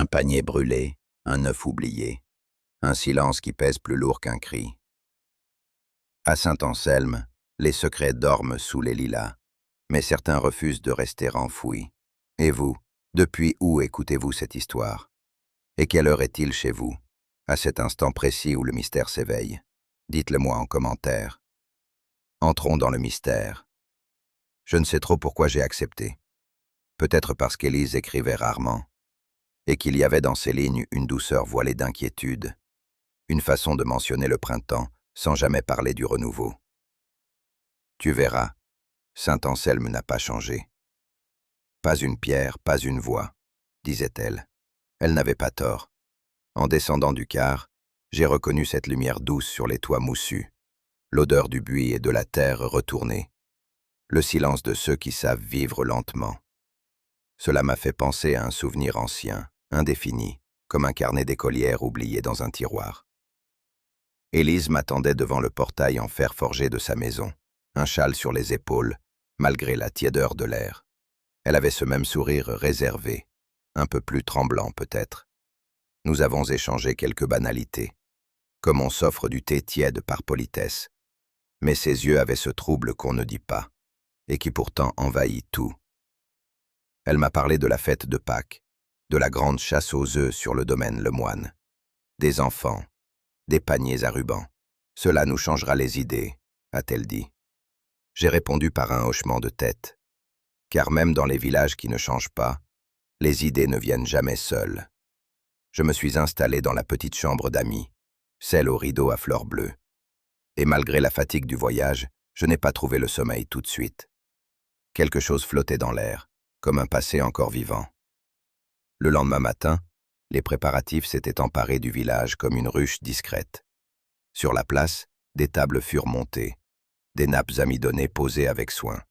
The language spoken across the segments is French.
Un panier brûlé, un œuf oublié, un silence qui pèse plus lourd qu'un cri. À Saint-Anselme, les secrets dorment sous les lilas, mais certains refusent de rester enfouis. Et vous, depuis où écoutez-vous cette histoire? Et quelle heure est-il chez vous, à cet instant précis où le mystère s'éveille? Dites-le-moi en commentaire. Entrons dans le mystère. Je ne sais trop pourquoi j'ai accepté. Peut-être parce qu'Élise écrivait rarement, et qu'il y avait dans ses lignes une douceur voilée d'inquiétude, une façon de mentionner le printemps sans jamais parler du renouveau. Tu verras, Saint-Anselme n'a pas changé. Pas une pierre, pas une voix, disait-elle. Elle n'avait pas tort. En descendant du car, j'ai reconnu cette lumière douce sur les toits moussus, l'odeur du buis et de la terre retournée, le silence de ceux qui savent vivre lentement. Cela m'a fait penser à un souvenir ancien, indéfini, comme un carnet d'écolière oublié dans un tiroir. Élise m'attendait devant le portail en fer forgé de sa maison, un châle sur les épaules, malgré la tiédeur de l'air. Elle avait ce même sourire réservé, un peu plus tremblant peut-être. Nous avons échangé quelques banalités, comme on s'offre du thé tiède par politesse, mais ses yeux avaient ce trouble qu'on ne dit pas, et qui pourtant envahit tout. Elle m'a parlé de la fête de Pâques, de la grande chasse aux œufs sur le domaine Lemoine, des enfants, des paniers à rubans. Cela nous changera les idées, a-t-elle dit. J'ai répondu par un hochement de tête, car même dans les villages qui ne changent pas, les idées ne viennent jamais seules. Je me suis installé dans la petite chambre d'amis, celle aux rideaux à fleurs bleues. Et malgré la fatigue du voyage, je n'ai pas trouvé le sommeil tout de suite. Quelque chose flottait dans l'air, comme un passé encore vivant. Le lendemain matin, les préparatifs s'étaient emparés du village comme une ruche discrète. Sur la place, des tables furent montées, des nappes amidonnées posées avec soin,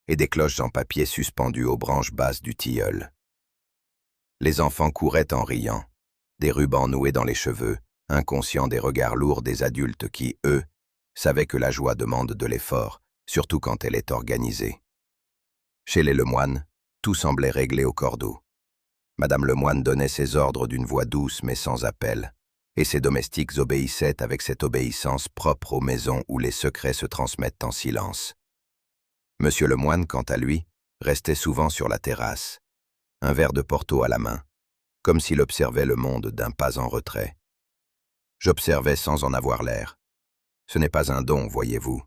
et des cloches en papier suspendues aux branches basses du tilleul. Les enfants couraient en riant, des rubans noués dans les cheveux, inconscients des regards lourds des adultes qui, eux, savaient que la joie demande de l'effort, surtout quand elle est organisée. Chez les Lemoine, tout semblait réglé au cordeau. Madame Lemoine donnait ses ordres d'une voix douce mais sans appel, et ses domestiques obéissaient avec cette obéissance propre aux maisons où les secrets se transmettent en silence. Monsieur Lemoine, quant à lui, restait souvent sur la terrasse, un verre de Porto à la main, comme s'il observait le monde d'un pas en retrait. J'observais sans en avoir l'air. Ce n'est pas un don, voyez-vous.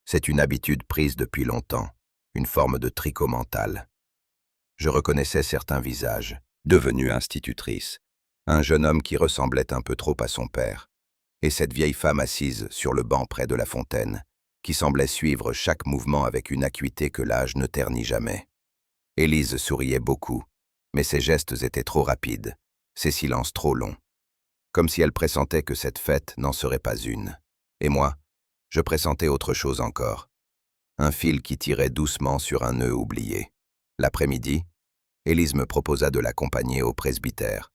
C'est une habitude prise depuis longtemps, une forme de tricot mental. Je reconnaissais certains visages, devenue institutrice, un jeune homme qui ressemblait un peu trop à son père, et cette vieille femme assise sur le banc près de la fontaine, qui semblait suivre chaque mouvement avec une acuité que l'âge ne ternit jamais. Élise souriait beaucoup, mais ses gestes étaient trop rapides, ses silences trop longs, comme si elle pressentait que cette fête n'en serait pas une. Et moi, je pressentais autre chose encore, un fil qui tirait doucement sur un nœud oublié. L'après-midi, Élise me proposa de l'accompagner au presbytère.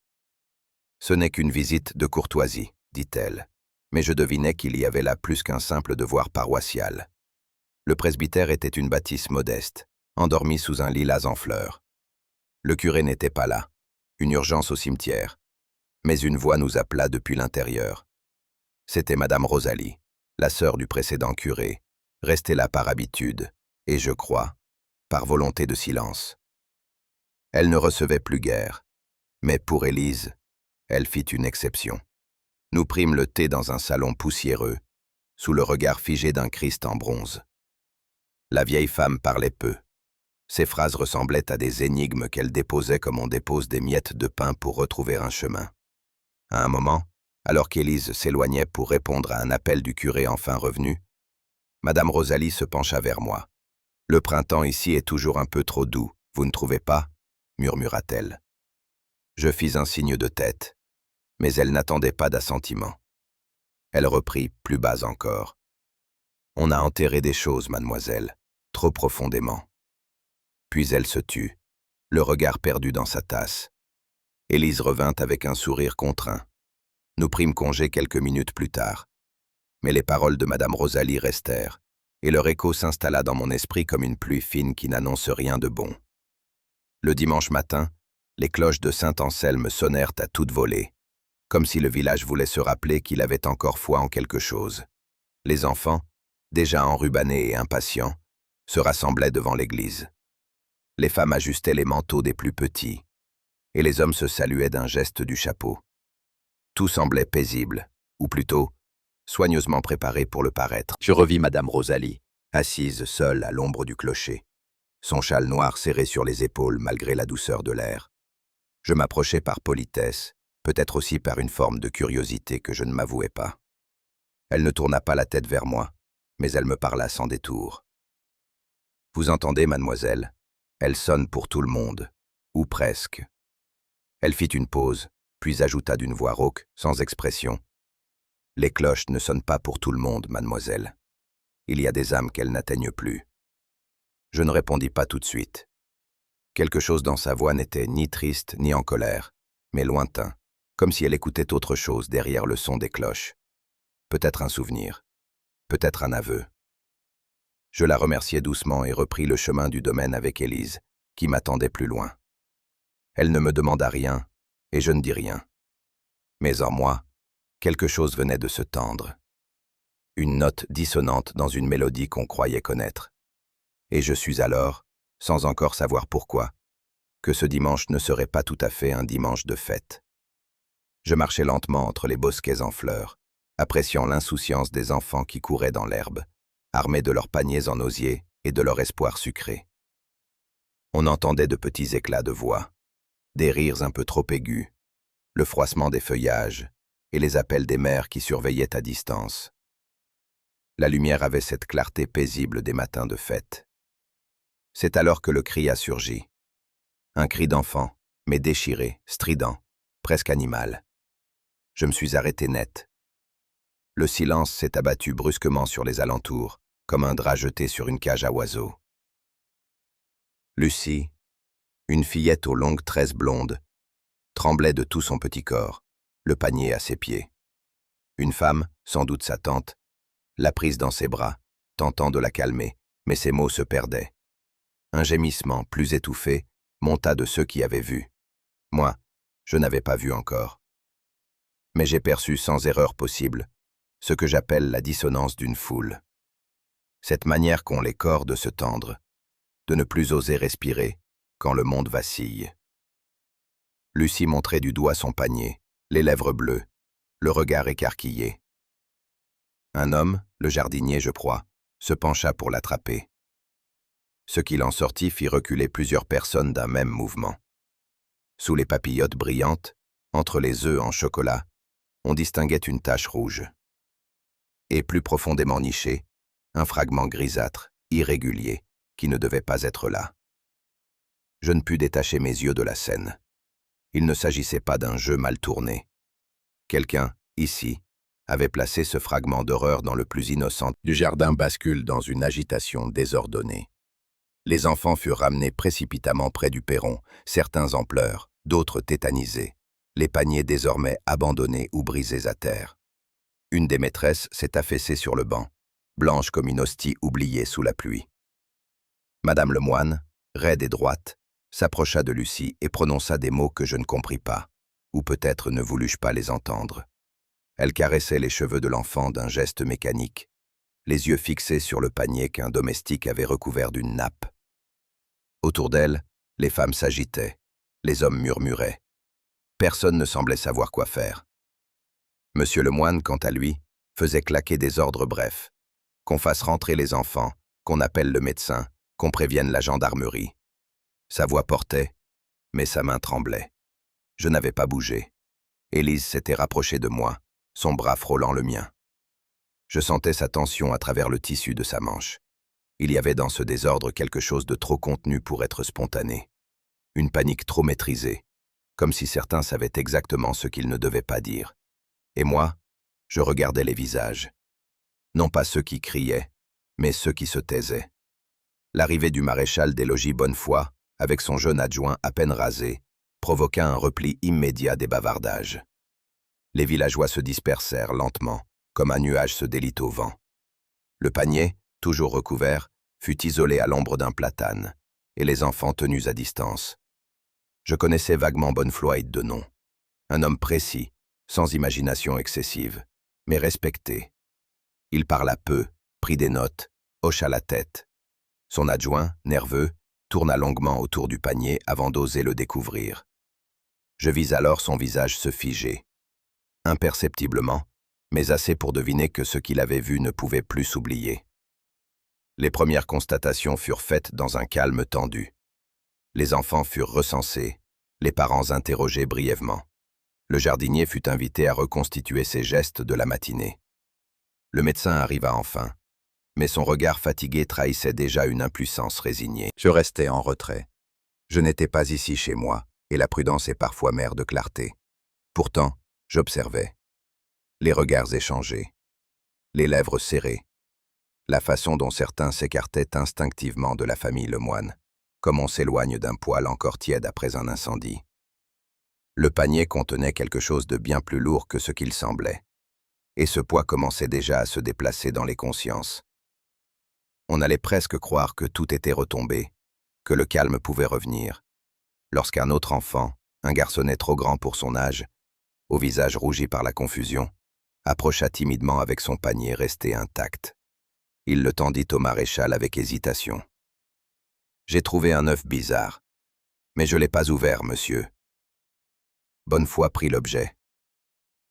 « Ce n'est qu'une visite de courtoisie, dit-elle, mais je devinais qu'il y avait là plus qu'un simple devoir paroissial. Le presbytère était une bâtisse modeste, endormie sous un lilas en fleurs. Le curé n'était pas là, une urgence au cimetière, mais une voix nous appela depuis l'intérieur. C'était Madame Rosalie, la sœur du précédent curé, restée là par habitude, et je crois, par volonté de silence. Elle ne recevait plus guère, mais pour Élise, elle fit une exception. Nous prîmes le thé dans un salon poussiéreux, sous le regard figé d'un Christ en bronze. La vieille femme parlait peu. Ses phrases ressemblaient à des énigmes qu'elle déposait comme on dépose des miettes de pain pour retrouver un chemin. À un moment, alors qu'Élise s'éloignait pour répondre à un appel du curé enfin revenu, Madame Rosalie se pencha vers moi. « Le printemps ici est toujours un peu trop doux, vous ne trouvez pas ?» murmura-t-elle. Je fis un signe de tête, mais elle n'attendait pas d'assentiment. Elle reprit plus bas encore. « On a enterré des choses, mademoiselle, trop profondément. » Puis elle se tut, le regard perdu dans sa tasse. Élise revint avec un sourire contraint. Nous prîmes congé quelques minutes plus tard. Mais les paroles de Madame Rosalie restèrent, et leur écho s'installa dans mon esprit comme une pluie fine qui n'annonce rien de bon. Le dimanche matin, Les cloches de Saint-Anselme sonnèrent à toute volée, comme si le village voulait se rappeler qu'il avait encore foi en quelque chose. Les enfants, déjà enrubannés et impatients, se rassemblaient devant l'église. Les femmes ajustaient les manteaux des plus petits, et les hommes se saluaient d'un geste du chapeau. Tout semblait paisible, ou plutôt, soigneusement préparé pour le paraître. Je revis Madame Rosalie, assise seule à l'ombre du clocher, son châle noir serré sur les épaules malgré la douceur de l'air. Je m'approchai par politesse, peut-être aussi par une forme de curiosité que je ne m'avouais pas. Elle ne tourna pas la tête vers moi, mais elle me parla sans détour. « Vous entendez, mademoiselle, elle sonne pour tout le monde, ou presque. » Elle fit une pause, puis ajouta d'une voix rauque, sans expression. « Les cloches ne sonnent pas pour tout le monde, mademoiselle. Il y a des âmes qu'elles n'atteignent plus. » Je ne répondis pas tout de suite. Quelque chose dans sa voix n'était ni triste ni en colère, mais lointain, comme si elle écoutait autre chose derrière le son des cloches. Peut-être un souvenir, peut-être un aveu. Je la remerciai doucement et repris le chemin du domaine avec Élise, qui m'attendait plus loin. Elle ne me demanda rien, et je ne dis rien. Mais en moi, quelque chose venait de se tendre. Une note dissonante dans une mélodie qu'on croyait connaître. Et je sus alors, sans encore savoir pourquoi, que ce dimanche ne serait pas tout à fait un dimanche de fête. Je marchais lentement entre les bosquets en fleurs, appréciant l'insouciance des enfants qui couraient dans l'herbe, armés de leurs paniers en osier et de leur espoir sucré. On entendait de petits éclats de voix, des rires un peu trop aigus, le froissement des feuillages et les appels des mères qui surveillaient à distance. La lumière avait cette clarté paisible des matins de fête. C'est alors que le cri a surgi. Un cri d'enfant, mais déchiré, strident, presque animal. Je me suis arrêté net. Le silence s'est abattu brusquement sur les alentours, comme un drap jeté sur une cage à oiseaux. Lucie, une fillette aux longues tresses blondes, tremblait de tout son petit corps, le panier à ses pieds. Une femme, sans doute sa tante, l'a prise dans ses bras, tentant de la calmer, mais ses mots se perdaient. Un gémissement, plus étouffé, monta de ceux qui avaient vu. Moi, je n'avais pas vu encore. Mais j'ai perçu sans erreur possible ce que j'appelle la dissonance d'une foule. Cette manière qu'ont les corps de se tendre, de ne plus oser respirer quand le monde vacille. Lucie montrait du doigt son panier, les lèvres bleues, le regard écarquillé. Un homme, le jardinier je crois, se pencha pour l'attraper. Ce qu'il en sortit fit reculer plusieurs personnes d'un même mouvement. Sous les papillotes brillantes, entre les œufs en chocolat, on distinguait une tache rouge. Et plus profondément niché, un fragment grisâtre, irrégulier, qui ne devait pas être là. Je ne pus détacher mes yeux de la scène. Il ne s'agissait pas d'un jeu mal tourné. Quelqu'un, ici, avait placé ce fragment d'horreur dans le plus innocent du jardin bascule dans une agitation désordonnée. Les enfants furent ramenés précipitamment près du perron, certains en pleurs, d'autres tétanisés, les paniers désormais abandonnés ou brisés à terre. Une des maîtresses s'est affaissée sur le banc, blanche comme une hostie oubliée sous la pluie. Madame le moine, raide et droite, s'approcha de Lucie et prononça des mots que je ne compris pas, ou peut-être ne voulus-je pas les entendre. Elle caressait les cheveux de l'enfant d'un geste mécanique, les yeux fixés sur le panier qu'un domestique avait recouvert d'une nappe. Autour d'elle, les femmes s'agitaient, les hommes murmuraient. Personne ne semblait savoir quoi faire. Monsieur le moine, quant à lui, faisait claquer des ordres brefs. Qu'on fasse rentrer les enfants, qu'on appelle le médecin, qu'on prévienne la gendarmerie. Sa voix portait, mais sa main tremblait. Je n'avais pas bougé. Élise s'était rapprochée de moi, son bras frôlant le mien. Je sentais sa tension à travers le tissu de sa manche. Il y avait dans ce désordre quelque chose de trop contenu pour être spontané. Une panique trop maîtrisée, comme si certains savaient exactement ce qu'ils ne devaient pas dire. Et moi, je regardais les visages. Non pas ceux qui criaient, mais ceux qui se taisaient. L'arrivée du maréchal des logis Bonnefoy, avec son jeune adjoint à peine rasé, provoqua un repli immédiat des bavardages. Les villageois se dispersèrent lentement, comme un nuage se délite au vent. Le panier, toujours recouvert, fut isolé à l'ombre d'un platane, et les enfants tenus à distance. Je connaissais vaguement Bonnefloyd de nom. Un homme précis, sans imagination excessive, mais respecté. Il parla peu, prit des notes, hocha la tête. Son adjoint, nerveux, tourna longuement autour du panier avant d'oser le découvrir. Je vis alors son visage se figer. Imperceptiblement, mais assez pour deviner que ce qu'il avait vu ne pouvait plus s'oublier. Les premières constatations furent faites dans un calme tendu. Les enfants furent recensés, les parents interrogés brièvement. Le jardinier fut invité à reconstituer ses gestes de la matinée. Le médecin arriva enfin, mais son regard fatigué trahissait déjà une impuissance résignée. Je restais en retrait. Je n'étais pas ici chez moi, et la prudence est parfois mère de clarté. Pourtant, j'observais. Les regards échangés, les lèvres serrées, la façon dont certains s'écartaient instinctivement de la famille Lemoine, comme on s'éloigne d'un poêle encore tiède après un incendie. Le panier contenait quelque chose de bien plus lourd que ce qu'il semblait, et ce poids commençait déjà à se déplacer dans les consciences. On allait presque croire que tout était retombé, que le calme pouvait revenir, lorsqu'un autre enfant, un garçonnet trop grand pour son âge, au visage rougi par la confusion, approcha timidement avec son panier resté intact. Il le tendit au maréchal avec hésitation. « J'ai trouvé un œuf bizarre, mais je ne l'ai pas ouvert, monsieur. » Bonnefoy prit l'objet.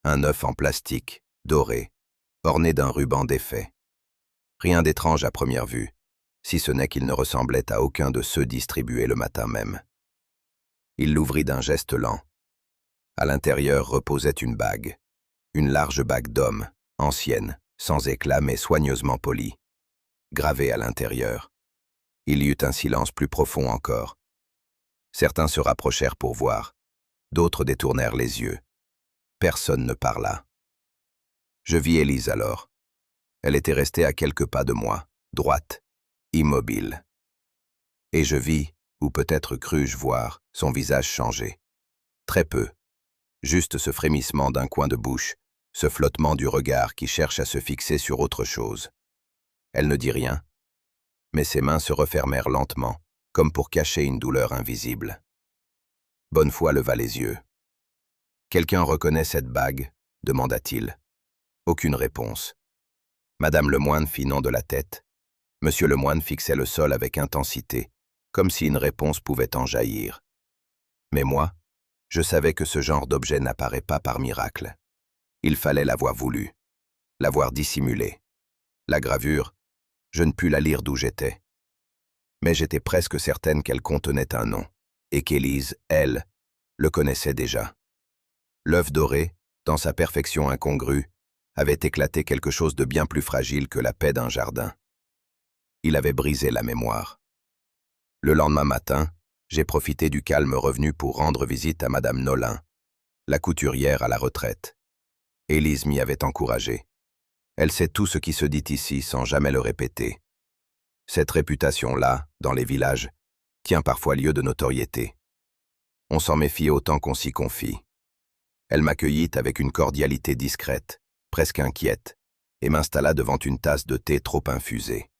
Un œuf en plastique, doré, orné d'un ruban défait. Rien d'étrange à première vue, si ce n'est qu'il ne ressemblait à aucun de ceux distribués le matin même. Il l'ouvrit d'un geste lent. À l'intérieur reposait une bague. Une large bague d'homme, ancienne, sans éclat mais soigneusement polie. Gravée à l'intérieur. Il y eut un silence plus profond encore. Certains se rapprochèrent pour voir, d'autres détournèrent les yeux. Personne ne parla. Je vis Élise alors. Elle était restée à quelques pas de moi, droite, immobile. Et je vis, ou peut-être crus-je voir, son visage changer. Très peu. Juste ce frémissement d'un coin de bouche, ce flottement du regard qui cherche à se fixer sur autre chose. Elle ne dit rien, mais ses mains se refermèrent lentement, comme pour cacher une douleur invisible. Bonnefoy leva les yeux. « Quelqu'un reconnaît cette bague ?» demanda-t-il. Aucune réponse. Madame Lemoine fit non de la tête. Monsieur Lemoine fixait le sol avec intensité, comme si une réponse pouvait en jaillir. Mais moi, je savais que ce genre d'objet n'apparaît pas par miracle. Il fallait l'avoir voulu, l'avoir dissimulé. La gravure, je ne pus la lire d'où j'étais. Mais j'étais presque certaine qu'elle contenait un nom, et qu'Élise, elle, le connaissait déjà. L'œuf doré, dans sa perfection incongrue, avait éclaté quelque chose de bien plus fragile que la paix d'un jardin. Il avait brisé la mémoire. Le lendemain matin, j'ai profité du calme revenu pour rendre visite à Madame Nolin, la couturière à la retraite. Élise m'y avait encouragé. Elle sait tout ce qui se dit ici sans jamais le répéter. Cette réputation-là, dans les villages, tient parfois lieu de notoriété. On s'en méfie autant qu'on s'y confie. Elle m'accueillit avec une cordialité discrète, presque inquiète, et m'installa devant une tasse de thé trop infusée.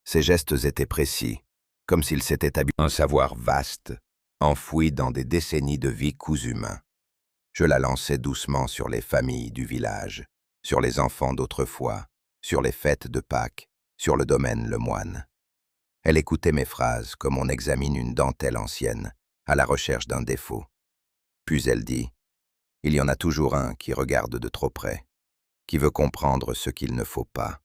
Ses gestes étaient précis, comme s'il s'était habitué. Un savoir vaste, enfoui dans des décennies de vie cousu main. Je la lançais doucement sur les familles du village, sur les enfants d'autrefois, sur les fêtes de Pâques, sur le domaine Lemoine. Elle écoutait mes phrases comme on examine une dentelle ancienne, à la recherche d'un défaut. Puis elle dit, « Il y en a toujours un qui regarde de trop près, qui veut comprendre ce qu'il ne faut pas.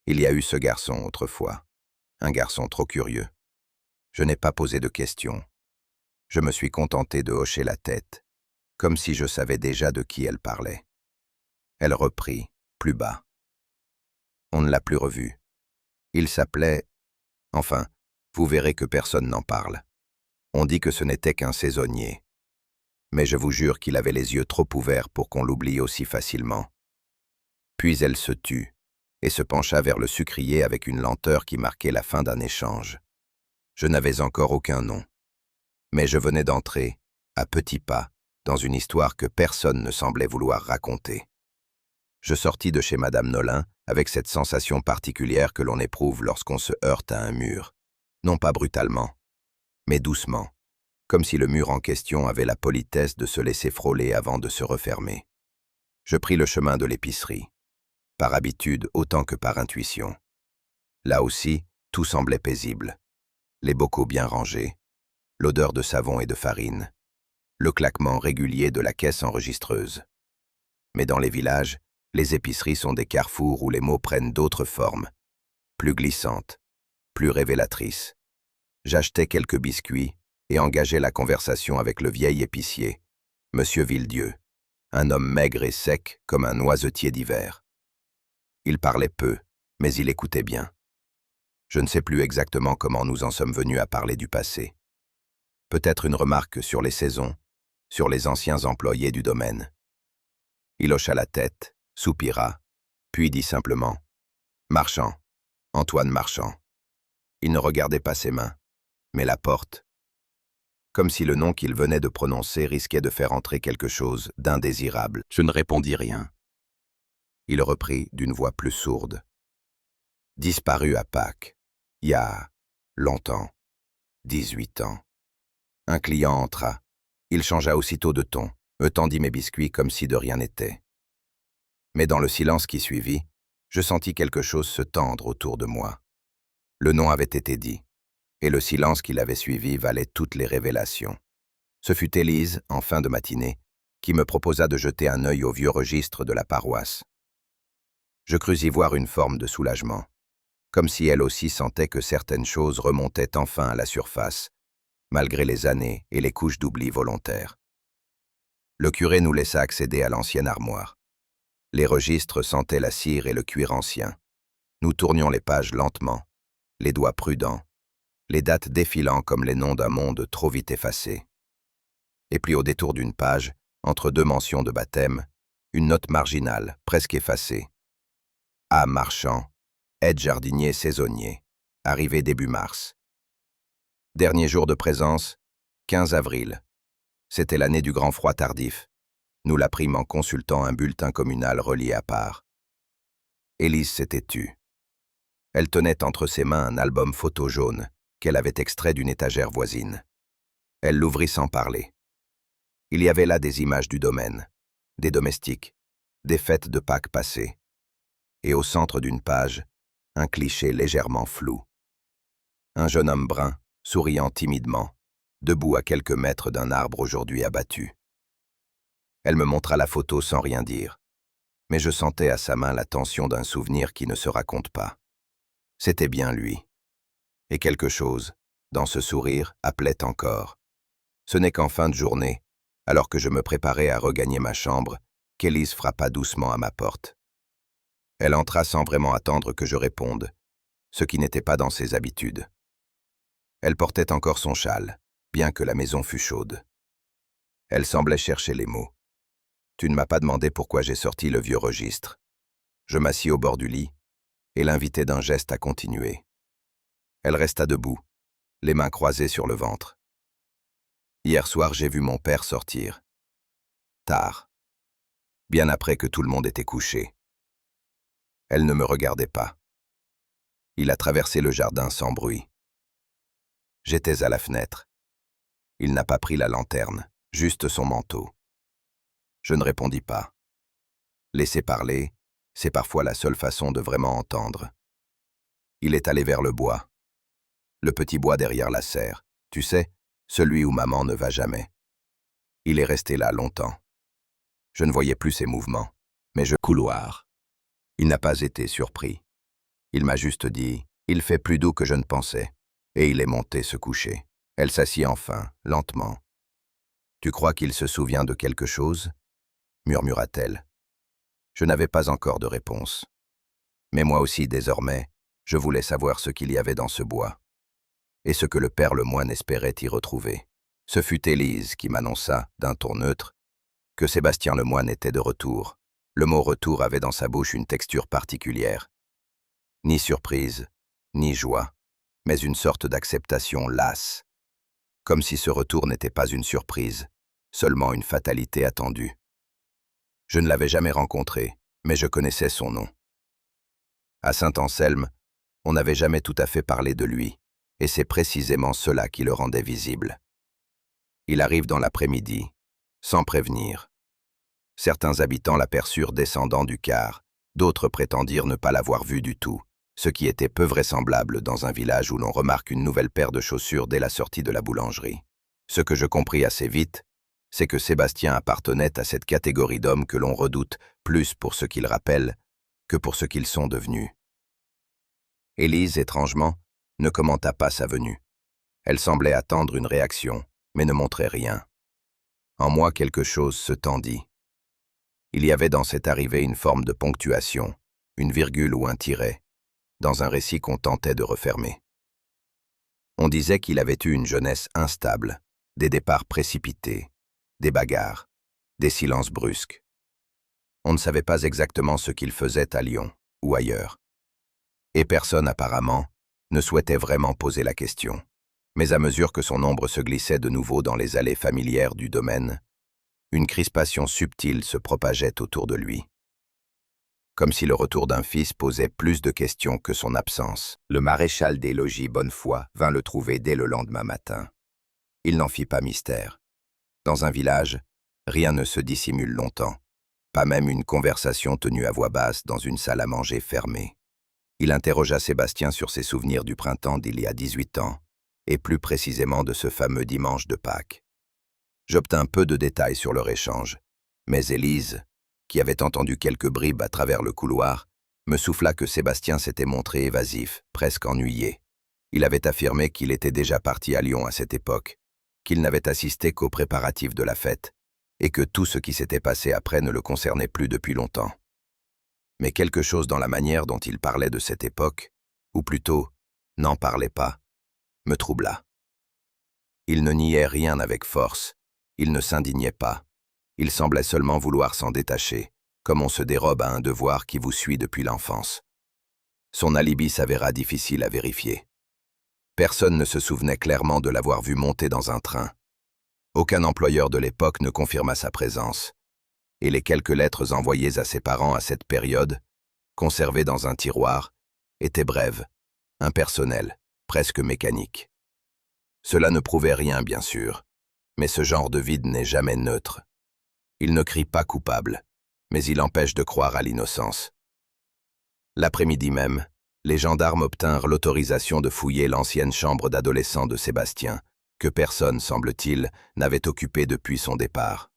Il y a eu ce garçon autrefois, un garçon trop curieux. Je n'ai pas posé de questions. Je me suis contenté de hocher la tête, comme si je savais déjà de qui elle parlait. » Elle reprit, plus bas. On ne l'a plus revu. Il s'appelait... Enfin, vous verrez que personne n'en parle. On dit que ce n'était qu'un saisonnier. Mais je vous jure qu'il avait les yeux trop ouverts pour qu'on l'oublie aussi facilement. Puis elle se tut et se pencha vers le sucrier avec une lenteur qui marquait la fin d'un échange. Je n'avais encore aucun nom. Mais je venais d'entrer, à petits pas, dans une histoire que personne ne semblait vouloir raconter. Je sortis de chez Madame Nolin avec cette sensation particulière que l'on éprouve lorsqu'on se heurte à un mur, non pas brutalement, mais doucement, comme si le mur en question avait la politesse de se laisser frôler avant de se refermer. Je pris le chemin de l'épicerie, par habitude autant que par intuition. Là aussi, tout semblait paisible. Les bocaux bien rangés, l'odeur de savon et de farine, le claquement régulier de la caisse enregistreuse. Mais dans les villages, les épiceries sont des carrefours où les mots prennent d'autres formes, plus glissantes, plus révélatrices. J'achetais quelques biscuits et engageais la conversation avec le vieil épicier, Monsieur Villedieu, un homme maigre et sec comme un noisetier d'hiver. Il parlait peu, mais il écoutait bien. Je ne sais plus exactement comment nous en sommes venus à parler du passé. Peut-être une remarque sur les saisons, sur les anciens employés du domaine. Il hocha la tête, soupira, puis dit simplement « Marchand, Antoine Marchand ». Il ne regardait pas ses mains, mais la porte, comme si le nom qu'il venait de prononcer risquait de faire entrer quelque chose d'indésirable. Je ne répondis rien. Il reprit d'une voix plus sourde. « Disparu à Pâques, il y a longtemps, 18 ans. » Un client entra. Il changea aussitôt de ton, me tendit mes biscuits comme si de rien n'était. Mais dans le silence qui suivit, je sentis quelque chose se tendre autour de moi. Le nom avait été dit, et le silence qui l'avait suivi valait toutes les révélations. Ce fut Élise, en fin de matinée, qui me proposa de jeter un œil au vieux registre de la paroisse. Je crus y voir une forme de soulagement, comme si elle aussi sentait que certaines choses remontaient enfin à la surface, malgré les années et les couches d'oubli volontaires. Le curé nous laissa accéder à l'ancienne armoire. Les registres sentaient la cire et le cuir ancien. Nous tournions les pages lentement, les doigts prudents, les dates défilant comme les noms d'un monde trop vite effacé. Et puis au détour d'une page, entre deux mentions de baptême, une note marginale, presque effacée. A. Marchand, aide jardinier saisonnier, arrivé début mars. Dernier jour de présence, 15 avril. C'était l'année du grand froid tardif. Nous l'apprîmes en consultant un bulletin communal relié à part. Élise s'était tue. Elle tenait entre ses mains un album photo jaune qu'elle avait extrait d'une étagère voisine. Elle l'ouvrit sans parler. Il y avait là des images du domaine, des domestiques, des fêtes de Pâques passées. Et au centre d'une page, un cliché légèrement flou. Un jeune homme brun, souriant timidement, debout à quelques mètres d'un arbre aujourd'hui abattu. Elle me montra la photo sans rien dire, mais je sentais à sa main la tension d'un souvenir qui ne se raconte pas. C'était bien lui. Et quelque chose, dans ce sourire, appelait encore. Ce n'est qu'en fin de journée, alors que je me préparais à regagner ma chambre, qu'Élise frappa doucement à ma porte. Elle entra sans vraiment attendre que je réponde, ce qui n'était pas dans ses habitudes. Elle portait encore son châle, bien que la maison fût chaude. Elle semblait chercher les mots. « Tu ne m'as pas demandé pourquoi j'ai sorti le vieux registre. » Je m'assis au bord du lit et l'invitai d'un geste à continuer. Elle resta debout, les mains croisées sur le ventre. « Hier soir, j'ai vu mon père sortir. Tard. Bien après que tout le monde était couché. » Elle ne me regardait pas. Il a traversé le jardin sans bruit. J'étais à la fenêtre. Il n'a pas pris la lanterne, juste son manteau. Je ne répondis pas. Laisser parler, c'est parfois la seule façon de vraiment entendre. Il est allé vers le bois. Le petit bois derrière la serre, tu sais, celui où maman ne va jamais. Il est resté là longtemps. Je ne voyais plus ses mouvements, mais couloir. Il n'a pas été surpris. Il m'a juste dit « Il fait plus doux que je ne pensais », et il est monté se coucher. Elle s'assit enfin, lentement. « Tu crois qu'il se souvient de quelque chose ?» murmura-t-elle. Je n'avais pas encore de réponse. Mais moi aussi, désormais, je voulais savoir ce qu'il y avait dans ce bois, et ce que le père Lemoine espérait y retrouver. Ce fut Élise qui m'annonça, d'un ton neutre, que Sébastien Lemoine était de retour. Le mot « retour » avait dans sa bouche une texture particulière. Ni surprise, ni joie, mais une sorte d'acceptation lasse, comme si ce retour n'était pas une surprise, seulement une fatalité attendue. Je ne l'avais jamais rencontré, mais je connaissais son nom. À Saint-Anselme, on n'avait jamais tout à fait parlé de lui, et c'est précisément cela qui le rendait visible. Il arrive dans l'après-midi, sans prévenir. Certains habitants l'aperçurent descendant du car, d'autres prétendirent ne pas l'avoir vu du tout, ce qui était peu vraisemblable dans un village où l'on remarque une nouvelle paire de chaussures dès la sortie de la boulangerie. Ce que je compris assez vite, c'est que Sébastien appartenait à cette catégorie d'hommes que l'on redoute plus pour ce qu'ils rappellent que pour ce qu'ils sont devenus. Élise, étrangement, ne commenta pas sa venue. Elle semblait attendre une réaction, mais ne montrait rien. En moi, quelque chose se tendit. Il y avait dans cette arrivée une forme de ponctuation, une virgule ou un tiret, dans un récit qu'on tentait de refermer. On disait qu'il avait eu une jeunesse instable, des départs précipités, des bagarres, des silences brusques. On ne savait pas exactement ce qu'il faisait à Lyon ou ailleurs. Et personne, apparemment, ne souhaitait vraiment poser la question. Mais à mesure que son ombre se glissait de nouveau dans les allées familières du domaine, une crispation subtile se propageait autour de lui. Comme si le retour d'un fils posait plus de questions que son absence. Le maréchal des logis Bonnefoy vint le trouver dès le lendemain matin. Il n'en fit pas mystère. Dans un village, rien ne se dissimule longtemps, pas même une conversation tenue à voix basse dans une salle à manger fermée. Il interrogea Sébastien sur ses souvenirs du printemps d'il y a 18 ans, et plus précisément de ce fameux dimanche de Pâques. J'obtins peu de détails sur leur échange, mais Élise, qui avait entendu quelques bribes à travers le couloir, me souffla que Sébastien s'était montré évasif, presque ennuyé. Il avait affirmé qu'il était déjà parti à Lyon à cette époque, qu'il n'avait assisté qu'aux préparatifs de la fête, et que tout ce qui s'était passé après ne le concernait plus depuis longtemps. Mais quelque chose dans la manière dont il parlait de cette époque, ou plutôt, n'en parlait pas, me troubla. Il ne niait rien avec force, il ne s'indignait pas, il semblait seulement vouloir s'en détacher, comme on se dérobe à un devoir qui vous suit depuis l'enfance. Son alibi s'avéra difficile à vérifier. Personne ne se souvenait clairement de l'avoir vu monter dans un train. Aucun employeur de l'époque ne confirma sa présence, et les quelques lettres envoyées à ses parents à cette période, conservées dans un tiroir, étaient brèves, impersonnelles, presque mécaniques. Cela ne prouvait rien, bien sûr, mais ce genre de vide n'est jamais neutre. Il ne crie pas coupable, mais il empêche de croire à l'innocence. L'après-midi même, les gendarmes obtinrent l'autorisation de fouiller l'ancienne chambre d'adolescent de Sébastien, que personne, semble-t-il, n'avait occupée depuis son départ.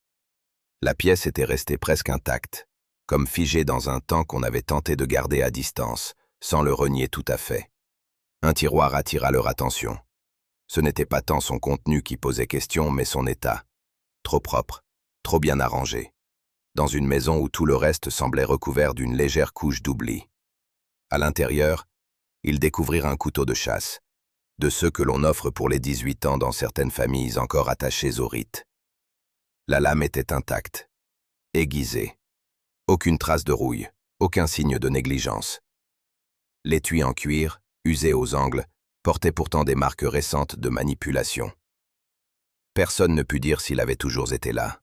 La pièce était restée presque intacte, comme figée dans un temps qu'on avait tenté de garder à distance, sans le renier tout à fait. Un tiroir attira leur attention. Ce n'était pas tant son contenu qui posait question, mais son état. Trop propre, trop bien arrangé. Dans une maison où tout le reste semblait recouvert d'une légère couche d'oubli. À l'intérieur, ils découvrirent un couteau de chasse, de ceux que l'on offre pour les 18 ans dans certaines familles encore attachées au rite. La lame était intacte, aiguisée. Aucune trace de rouille, aucun signe de négligence. L'étui en cuir, usé aux angles, portait pourtant des marques récentes de manipulation. Personne ne put dire s'il avait toujours été là.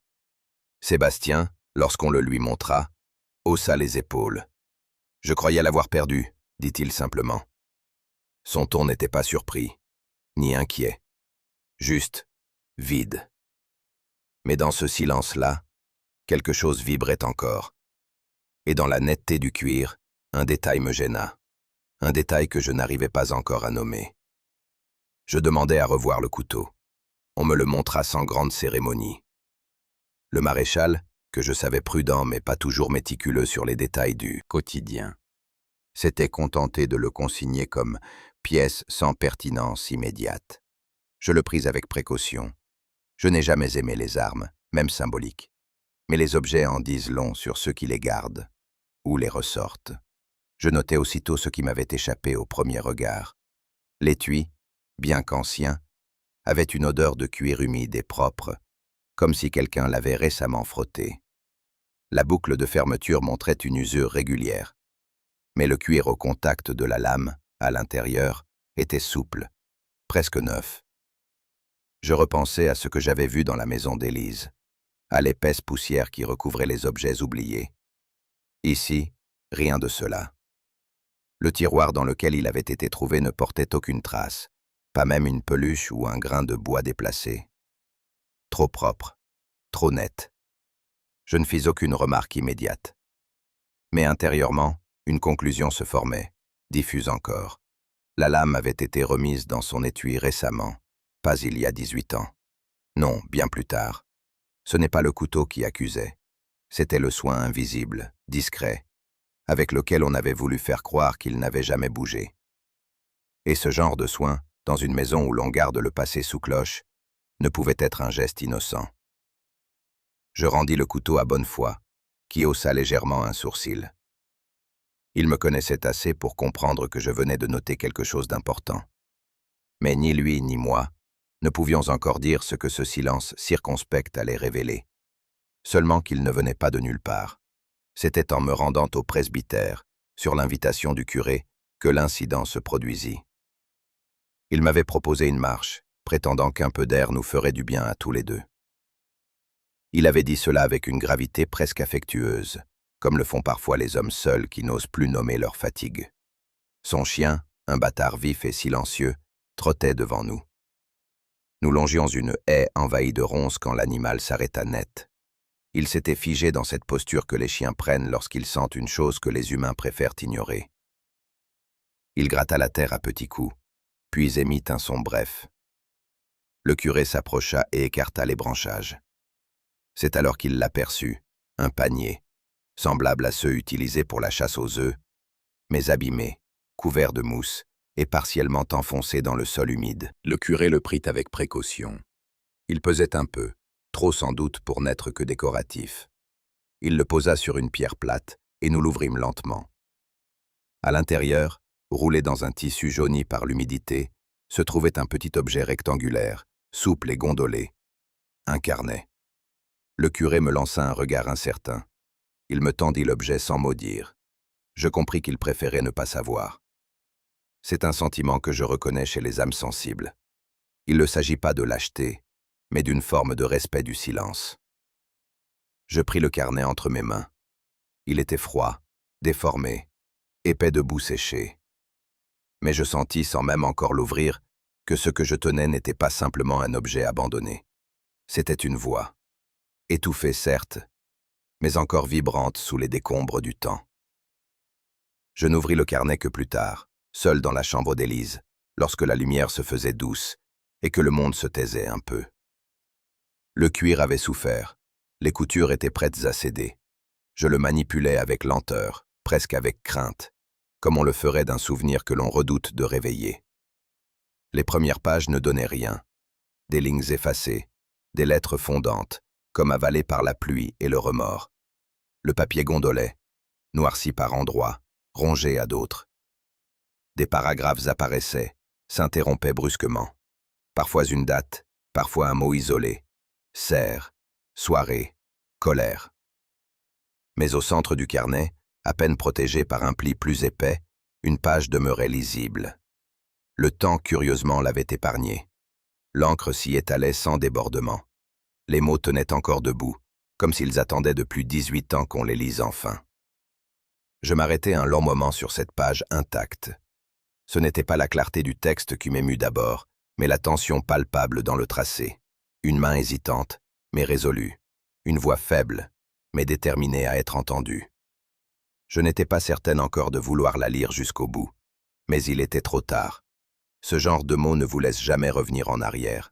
Sébastien, lorsqu'on le lui montra, haussa les épaules. « Je croyais l'avoir perdu », dit-il simplement. Son ton n'était pas surpris, ni inquiet, juste vide. Mais dans ce silence-là, quelque chose vibrait encore. Et dans la netteté du cuir, un détail me gêna, un détail que je n'arrivais pas encore à nommer. Je demandai à revoir le couteau. On me le montra sans grande cérémonie. Le maréchal, que je savais prudent mais pas toujours méticuleux sur les détails du quotidien, s'était contenté de le consigner comme pièce sans pertinence immédiate. Je le pris avec précaution. Je n'ai jamais aimé les armes, même symboliques. Mais les objets en disent long sur ceux qui les gardent ou les ressortent. Je notai aussitôt ce qui m'avait échappé au premier regard. L'étui, bien qu'ancien, avait une odeur de cuir humide et propre, comme si quelqu'un l'avait récemment frotté. La boucle de fermeture montrait une usure régulière, mais le cuir au contact de la lame, à l'intérieur, était souple, presque neuf. Je repensais à ce que j'avais vu dans la maison d'Élise, à l'épaisse poussière qui recouvrait les objets oubliés. Ici, rien de cela. Le tiroir dans lequel il avait été trouvé ne portait aucune trace, pas même une peluche ou un grain de bois déplacé. trop propre, trop net. Je ne fis aucune remarque immédiate. Mais intérieurement, une conclusion se formait, diffuse encore. La lame avait été remise dans son étui récemment, pas il y a 18 ans. Non, bien plus tard. Ce n'est pas le couteau qui accusait. C'était le soin invisible, discret, avec lequel on avait voulu faire croire qu'il n'avait jamais bougé. Et ce genre de soin, dans une maison où l'on garde le passé sous cloche, ne pouvait être un geste innocent. Je rendis le couteau à bonne foi, qui haussa légèrement un sourcil. Il me connaissait assez pour comprendre que je venais de noter quelque chose d'important. Mais ni lui ni moi ne pouvions encore dire ce que ce silence circonspect allait révéler. Seulement qu'il ne venait pas de nulle part. C'était en me rendant au presbytère, sur l'invitation du curé, que l'incident se produisit. Il m'avait proposé une marche, prétendant qu'un peu d'air nous ferait du bien à tous les deux. Il avait dit cela avec une gravité presque affectueuse, comme le font parfois les hommes seuls qui n'osent plus nommer leur fatigue. Son chien, un bâtard vif et silencieux, trottait devant nous. Nous longions une haie envahie de ronces quand l'animal s'arrêta net. Il s'était figé dans cette posture que les chiens prennent lorsqu'ils sentent une chose que les humains préfèrent ignorer. Il gratta la terre à petits coups, puis émit un son bref. Le curé s'approcha et écarta les branchages. C'est alors qu'il l'aperçut, un panier, semblable à ceux utilisés pour la chasse aux œufs, mais abîmé, couvert de mousse et partiellement enfoncé dans le sol humide. Le curé le prit avec précaution. Il pesait un peu, trop sans doute pour n'être que décoratif. Il le posa sur une pierre plate et nous l'ouvrîmes lentement. À l'intérieur, roulé dans un tissu jauni par l'humidité, se trouvait un petit objet rectangulaire, souple et gondolé. Un carnet. Le curé me lança un regard incertain. Il me tendit l'objet sans mot dire. Je compris qu'il préférait ne pas savoir. C'est un sentiment que je reconnais chez les âmes sensibles. Il ne s'agit pas de lâcheté, mais d'une forme de respect du silence. Je pris le carnet entre mes mains. Il était froid, déformé, épais de boue séchée. Mais je sentis, sans même encore l'ouvrir, que ce que je tenais n'était pas simplement un objet abandonné. C'était une voix, étouffée certes, mais encore vibrante sous les décombres du temps. Je n'ouvris le carnet que plus tard, seul dans la chambre d'Élise, lorsque la lumière se faisait douce et que le monde se taisait un peu. Le cuir avait souffert, les coutures étaient prêtes à céder. Je le manipulais avec lenteur, presque avec crainte, comme on le ferait d'un souvenir que l'on redoute de réveiller. Les premières pages ne donnaient rien. Des lignes effacées, des lettres fondantes, comme avalées par la pluie et le remords. Le papier gondolait, noirci par endroits, rongé à d'autres. Des paragraphes apparaissaient, s'interrompaient brusquement. Parfois une date, parfois un mot isolé. Serre, soirée, colère. Mais au centre du carnet, à peine protégé par un pli plus épais, une page demeurait lisible. Le temps curieusement l'avait épargnée. L'encre s'y étalait sans débordement. Les mots tenaient encore debout, comme s'ils attendaient depuis 18 ans qu'on les lise enfin. Je m'arrêtai un long moment sur cette page intacte. Ce n'était pas la clarté du texte qui m'émut d'abord, mais la tension palpable dans le tracé. Une main hésitante, mais résolue. Une voix faible, mais déterminée à être entendue. Je n'étais pas certaine encore de vouloir la lire jusqu'au bout. Mais il était trop tard. Ce genre de mots ne vous laisse jamais revenir en arrière.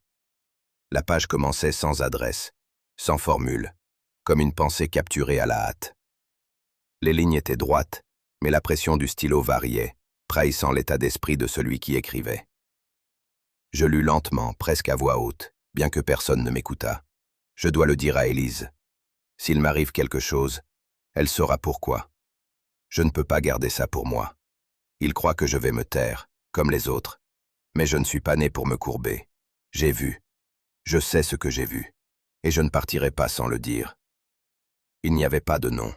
La page commençait sans adresse, sans formule, comme une pensée capturée à la hâte. Les lignes étaient droites, mais la pression du stylo variait, trahissant l'état d'esprit de celui qui écrivait. Je lus lentement, presque à voix haute, bien que personne ne m'écoutât. Je dois le dire à Élise. S'il m'arrive quelque chose, elle saura pourquoi. Je ne peux pas garder ça pour moi. Il croit que je vais me taire, comme les autres. Mais je ne suis pas né pour me courber. J'ai vu. Je sais ce que j'ai vu. Et je ne partirai pas sans le dire. Il n'y avait pas de nom.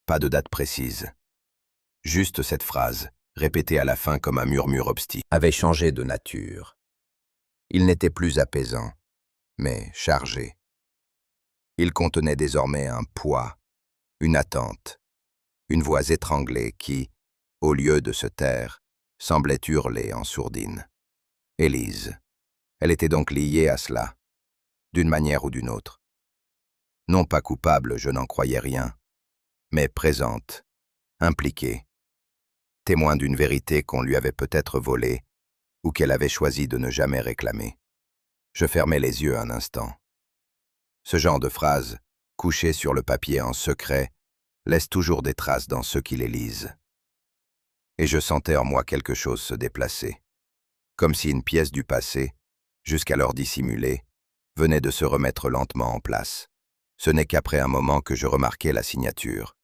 Pas de date précise. Juste cette phrase, répétée à la fin comme un murmure obstiné, avait changé de nature. Il n'était plus apaisant, mais chargé. Il contenait désormais un poids, une attente, une voix étranglée qui, au lieu de se taire, semblait hurler en sourdine. Élise. Elle était donc liée à cela. d'une manière ou d'une autre. Non pas coupable, je n'en croyais rien, mais présente, impliquée, témoin d'une vérité qu'on lui avait peut-être volée ou qu'elle avait choisi de ne jamais réclamer. Je fermais les yeux un instant. Ce genre de phrase, couchée sur le papier en secret, laisse toujours des traces dans ceux qui les lisent. Et je sentais en moi quelque chose se déplacer, comme si une pièce du passé, jusqu'alors dissimulée, venait de se remettre lentement en place. Ce n'est qu'après un moment que je remarquai la signature.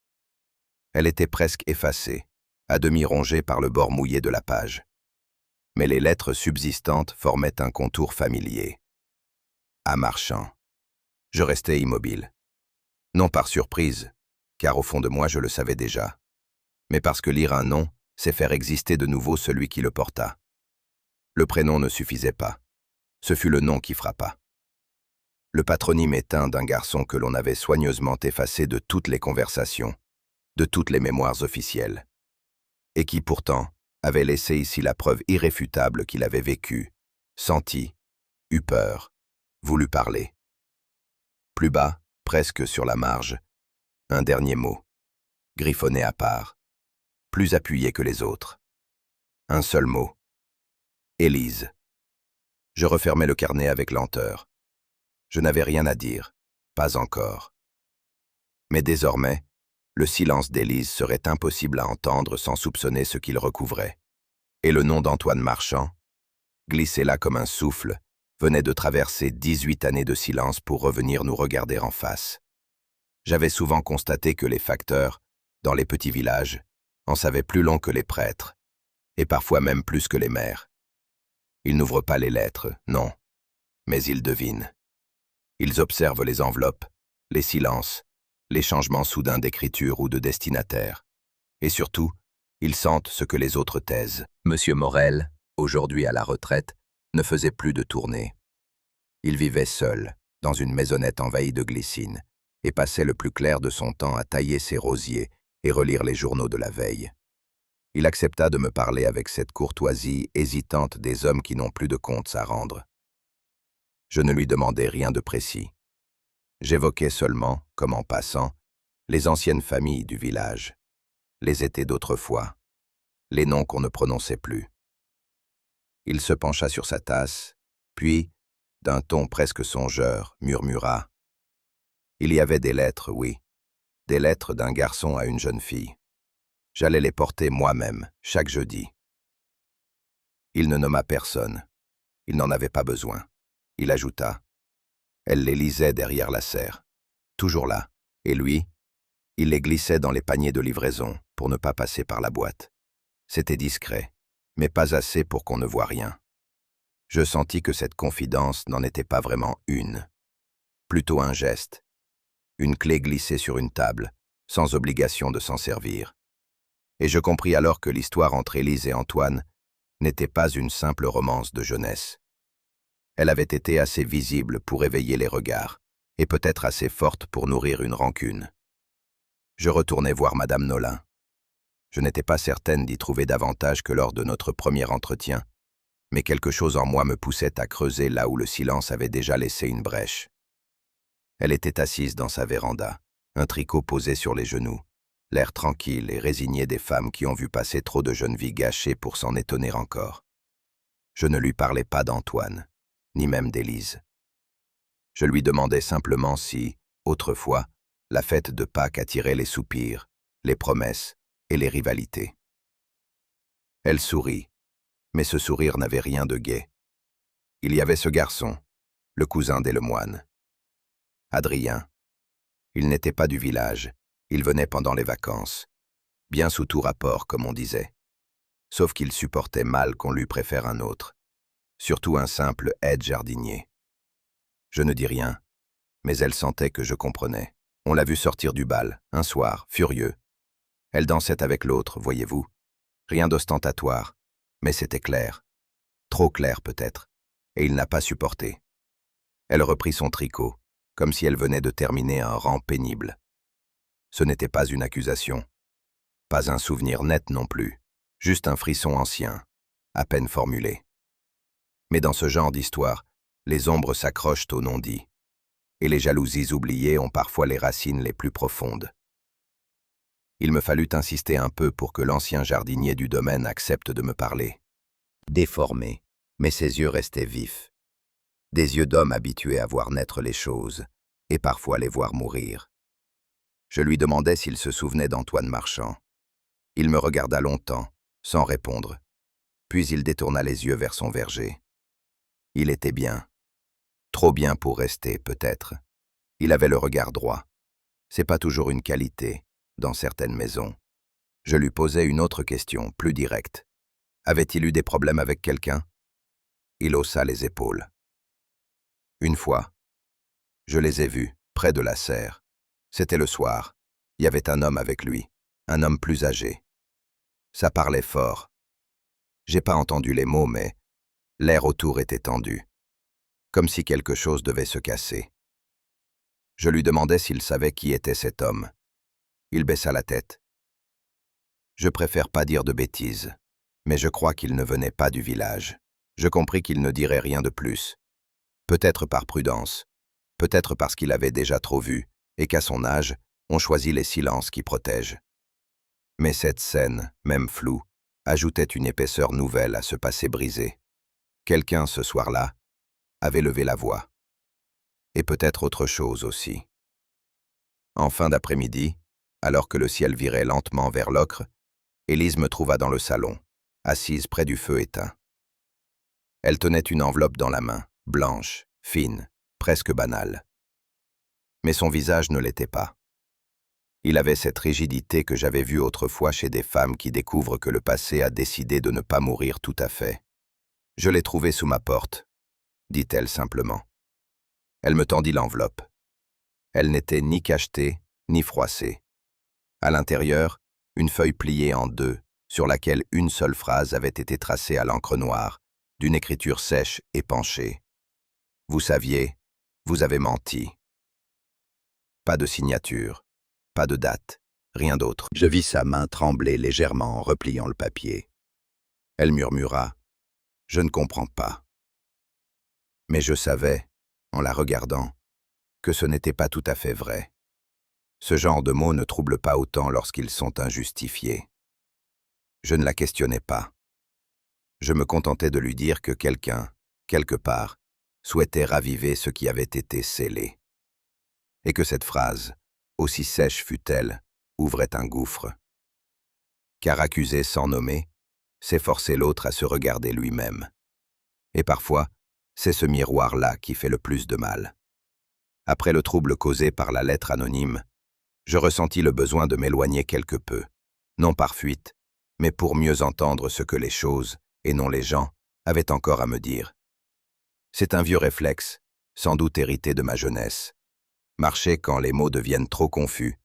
Elle était presque effacée, à demi rongée par le bord mouillé de la page. Mais les lettres subsistantes formaient un contour familier. À Marchand. Je restai immobile. Non par surprise, car au fond de moi je le savais déjà, mais parce que lire un nom, c'est faire exister de nouveau celui qui le porta. Le prénom ne suffisait pas. Ce fut le nom qui frappa. Le patronyme éteint d'un garçon que l'on avait soigneusement effacé de toutes les conversations, de toutes les mémoires officielles, et qui pourtant avait laissé ici la preuve irréfutable qu'il avait vécu, senti, eu peur, voulu parler. Plus bas, presque sur la marge, un dernier mot, griffonné à part, plus appuyé que les autres. Un seul mot. Élise. Je refermai le carnet avec lenteur. Je n'avais rien à dire, pas encore. Mais désormais, le silence d'Élise serait impossible à entendre sans soupçonner ce qu'il recouvrait. Et le nom d'Antoine Marchand, glissé là comme un souffle, venait de traverser 18 années de silence pour revenir nous regarder en face. J'avais souvent constaté que les facteurs, dans les petits villages, en savaient plus long que les prêtres, et parfois même plus que les maires. Ils n'ouvrent pas les lettres, non, mais ils devinent. Ils observent les enveloppes, les silences, les changements soudains d'écriture ou de destinataire. Et surtout, ils sentent ce que les autres taisent. Monsieur Morel, aujourd'hui à la retraite, ne faisait plus de tournées. Il vivait seul, dans une maisonnette envahie de glycine, et passait le plus clair de son temps à tailler ses rosiers et relire les journaux de la veille. Il accepta de me parler avec cette courtoisie hésitante des hommes qui n'ont plus de comptes à rendre. Je ne lui demandais rien de précis. J'évoquais seulement, comme en passant, les anciennes familles du village, les étés d'autrefois, les noms qu'on ne prononçait plus. Il se pencha sur sa tasse, puis, d'un ton presque songeur, murmura « Il y avait des lettres, oui, des lettres d'un garçon à une jeune fille. J'allais les porter moi-même, chaque jeudi. » Il ne nomma personne. Il n'en avait pas besoin. Il ajouta « Elle les lisait derrière la serre, toujours là, et lui, il les glissait dans les paniers de livraison pour ne pas passer par la boîte. C'était discret, mais pas assez pour qu'on ne voie rien. » Je sentis que cette confidence n'en était pas vraiment une, plutôt un geste, une clé glissée sur une table, sans obligation de s'en servir. Et je compris alors que l'histoire entre Élise et Antoine n'était pas une simple romance de jeunesse. Elle avait été assez visible pour éveiller les regards, et peut-être assez forte pour nourrir une rancune. Je retournai voir Madame Nolin. Je n'étais pas certaine d'y trouver davantage que lors de notre premier entretien, mais quelque chose en moi me poussait à creuser là où le silence avait déjà laissé une brèche. Elle était assise dans sa véranda, un tricot posé sur les genoux, l'air tranquille et résigné des femmes qui ont vu passer trop de jeunes vies gâchées pour s'en étonner encore. Je ne lui parlais pas d'Antoine, ni même d'Élise. Je lui demandais simplement si, autrefois, la fête de Pâques attirait les soupirs, les promesses et les rivalités. Elle sourit, mais ce sourire n'avait rien de gai. Il y avait ce garçon, le cousin des Lemoine. Adrien. Il n'était pas du village, il venait pendant les vacances, bien sous tout rapport, comme on disait. Sauf qu'il supportait mal qu'on lui préfère un autre, surtout un simple aide-jardinier. Je ne dis rien, mais elle sentait que je comprenais. On l'a vu sortir du bal, un soir, furieux. Elle dansait avec l'autre, voyez-vous. Rien d'ostentatoire, mais c'était clair. Trop clair peut-être, et il n'a pas supporté. Elle reprit son tricot, comme si elle venait de terminer un rang pénible. Ce n'était pas une accusation, pas un souvenir net non plus, juste un frisson ancien, à peine formulé. Mais dans ce genre d'histoire, les ombres s'accrochent au non-dit. et les jalousies oubliées ont parfois les racines les plus profondes. Il me fallut insister un peu pour que l'ancien jardinier du domaine accepte de me parler. Déformé, mais ses yeux restaient vifs. Des yeux d'homme habitués à voir naître les choses, et parfois les voir mourir. Je lui demandai s'il se souvenait d'Antoine Marchand. Il me regarda longtemps, sans répondre. Puis il détourna les yeux vers son verger. Il était bien. Trop bien pour rester, peut-être. Il avait le regard droit. C'est pas toujours une qualité, dans certaines maisons. Je lui posai une autre question, plus directe. Avait-il eu des problèmes avec quelqu'un? Il haussa les épaules. Une fois. Je les ai vus, près de la serre. C'était le soir. Il y avait un homme avec lui, un homme plus âgé. Ça parlait fort. J'ai pas entendu les mots, mais l'air autour était tendu. Comme si quelque chose devait se casser. Je lui demandai s'il savait qui était cet homme. Il baissa la tête. Je préfère pas dire de bêtises, mais je crois qu'il ne venait pas du village. Je compris qu'il ne dirait rien de plus. Peut-être par prudence, peut-être parce qu'il avait déjà trop vu, et qu'à son âge, on choisit les silences qui protègent. Mais cette scène, même floue, ajoutait une épaisseur nouvelle à ce passé brisé. Quelqu'un, ce soir-là, avait levé la voix. Et peut-être autre chose aussi. En fin d'après-midi, alors que le ciel virait lentement vers l'ocre, Élise me trouva dans le salon, assise près du feu éteint. Elle tenait une enveloppe dans la main, blanche, fine, presque banale. Mais son visage ne l'était pas. Il avait cette rigidité que j'avais vue autrefois chez des femmes qui découvrent que le passé a décidé de ne pas mourir tout à fait. « Je l'ai trouvé sous ma porte », dit-elle simplement. Elle me tendit l'enveloppe. Elle n'était ni cachetée, ni froissée. À l'intérieur, une feuille pliée en deux, sur laquelle une seule phrase avait été tracée à l'encre noire, d'une écriture sèche et penchée. « Vous saviez, vous avez menti. » Pas de signature, pas de date, rien d'autre. Je vis sa main trembler légèrement en repliant le papier. Elle murmura « Je ne comprends pas. » Mais je savais, en la regardant, que ce n'était pas tout à fait vrai. Ce genre de mots ne trouble pas autant lorsqu'ils sont injustifiés. Je ne la questionnais pas. Je me contentais de lui dire que quelqu'un, quelque part, souhaitait raviver ce qui avait été scellé. Et que cette phrase, aussi sèche fût-elle, ouvrait un gouffre. Car accuser sans nommer, c'est forcer l'autre à se regarder lui-même. Et parfois, c'est ce miroir-là qui fait le plus de mal. Après le trouble causé par la lettre anonyme, je ressentis le besoin de m'éloigner quelque peu, non par fuite, mais pour mieux entendre ce que les choses, et non les gens, avaient encore à me dire. C'est un vieux réflexe, sans doute hérité de ma jeunesse. Marcher quand les mots deviennent trop confus,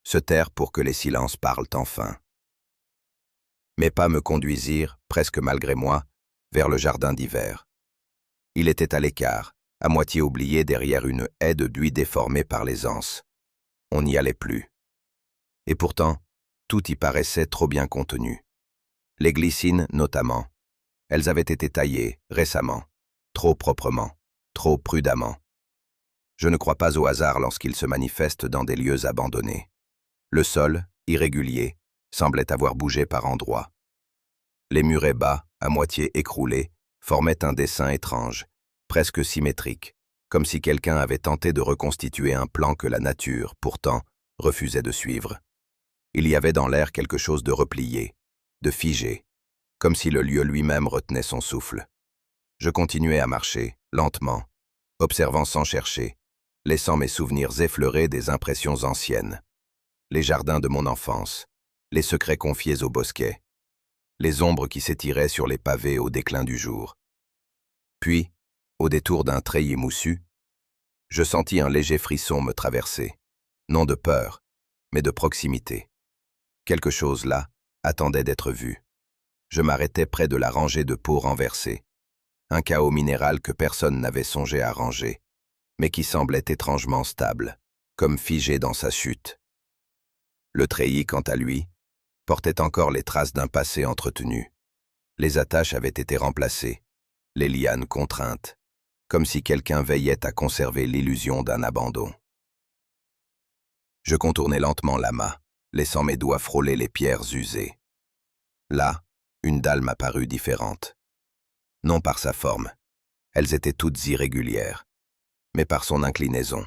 se taire pour que les silences parlent enfin. Mes pas me conduisirent, presque malgré moi, vers le jardin d'hiver. Il était à l'écart, à moitié oublié derrière une haie de buis déformée par les anses. On n'y allait plus. Et pourtant, tout y paraissait trop bien contenu. Les glycines, notamment. Elles avaient été taillées, récemment, trop proprement, trop prudemment. Je ne crois pas au hasard lorsqu'il se manifeste dans des lieux abandonnés. Le sol, irrégulier, semblait avoir bougé par endroits. Les murets bas, à moitié écroulés, formaient un dessin étrange, presque symétrique, comme si quelqu'un avait tenté de reconstituer un plan que la nature, pourtant, refusait de suivre. Il y avait dans l'air quelque chose de replié, de figé, comme si le lieu lui-même retenait son souffle. Je continuais à marcher, lentement, observant sans chercher, laissant mes souvenirs effleurer des impressions anciennes. Les jardins de mon enfance, les secrets confiés au bosquet, les ombres qui s'étiraient sur les pavés au déclin du jour. Puis, au détour d'un treillis moussu, je sentis un léger frisson me traverser, non de peur, mais de proximité. Quelque chose là attendait d'être vu. Je m'arrêtais près de la rangée de pots renversés, un chaos minéral que personne n'avait songé à ranger, mais qui semblait étrangement stable, comme figé dans sa chute. Le treillis, quant à lui, portait encore les traces d'un passé entretenu. Les attaches avaient été remplacées, les lianes contraintes. comme si quelqu'un veillait à conserver l'illusion d'un abandon. Je contournai lentement l'amas, laissant mes doigts frôler les pierres usées. Là, une dalle m'apparut différente. Non par sa forme, elles étaient toutes irrégulières, mais par son inclinaison.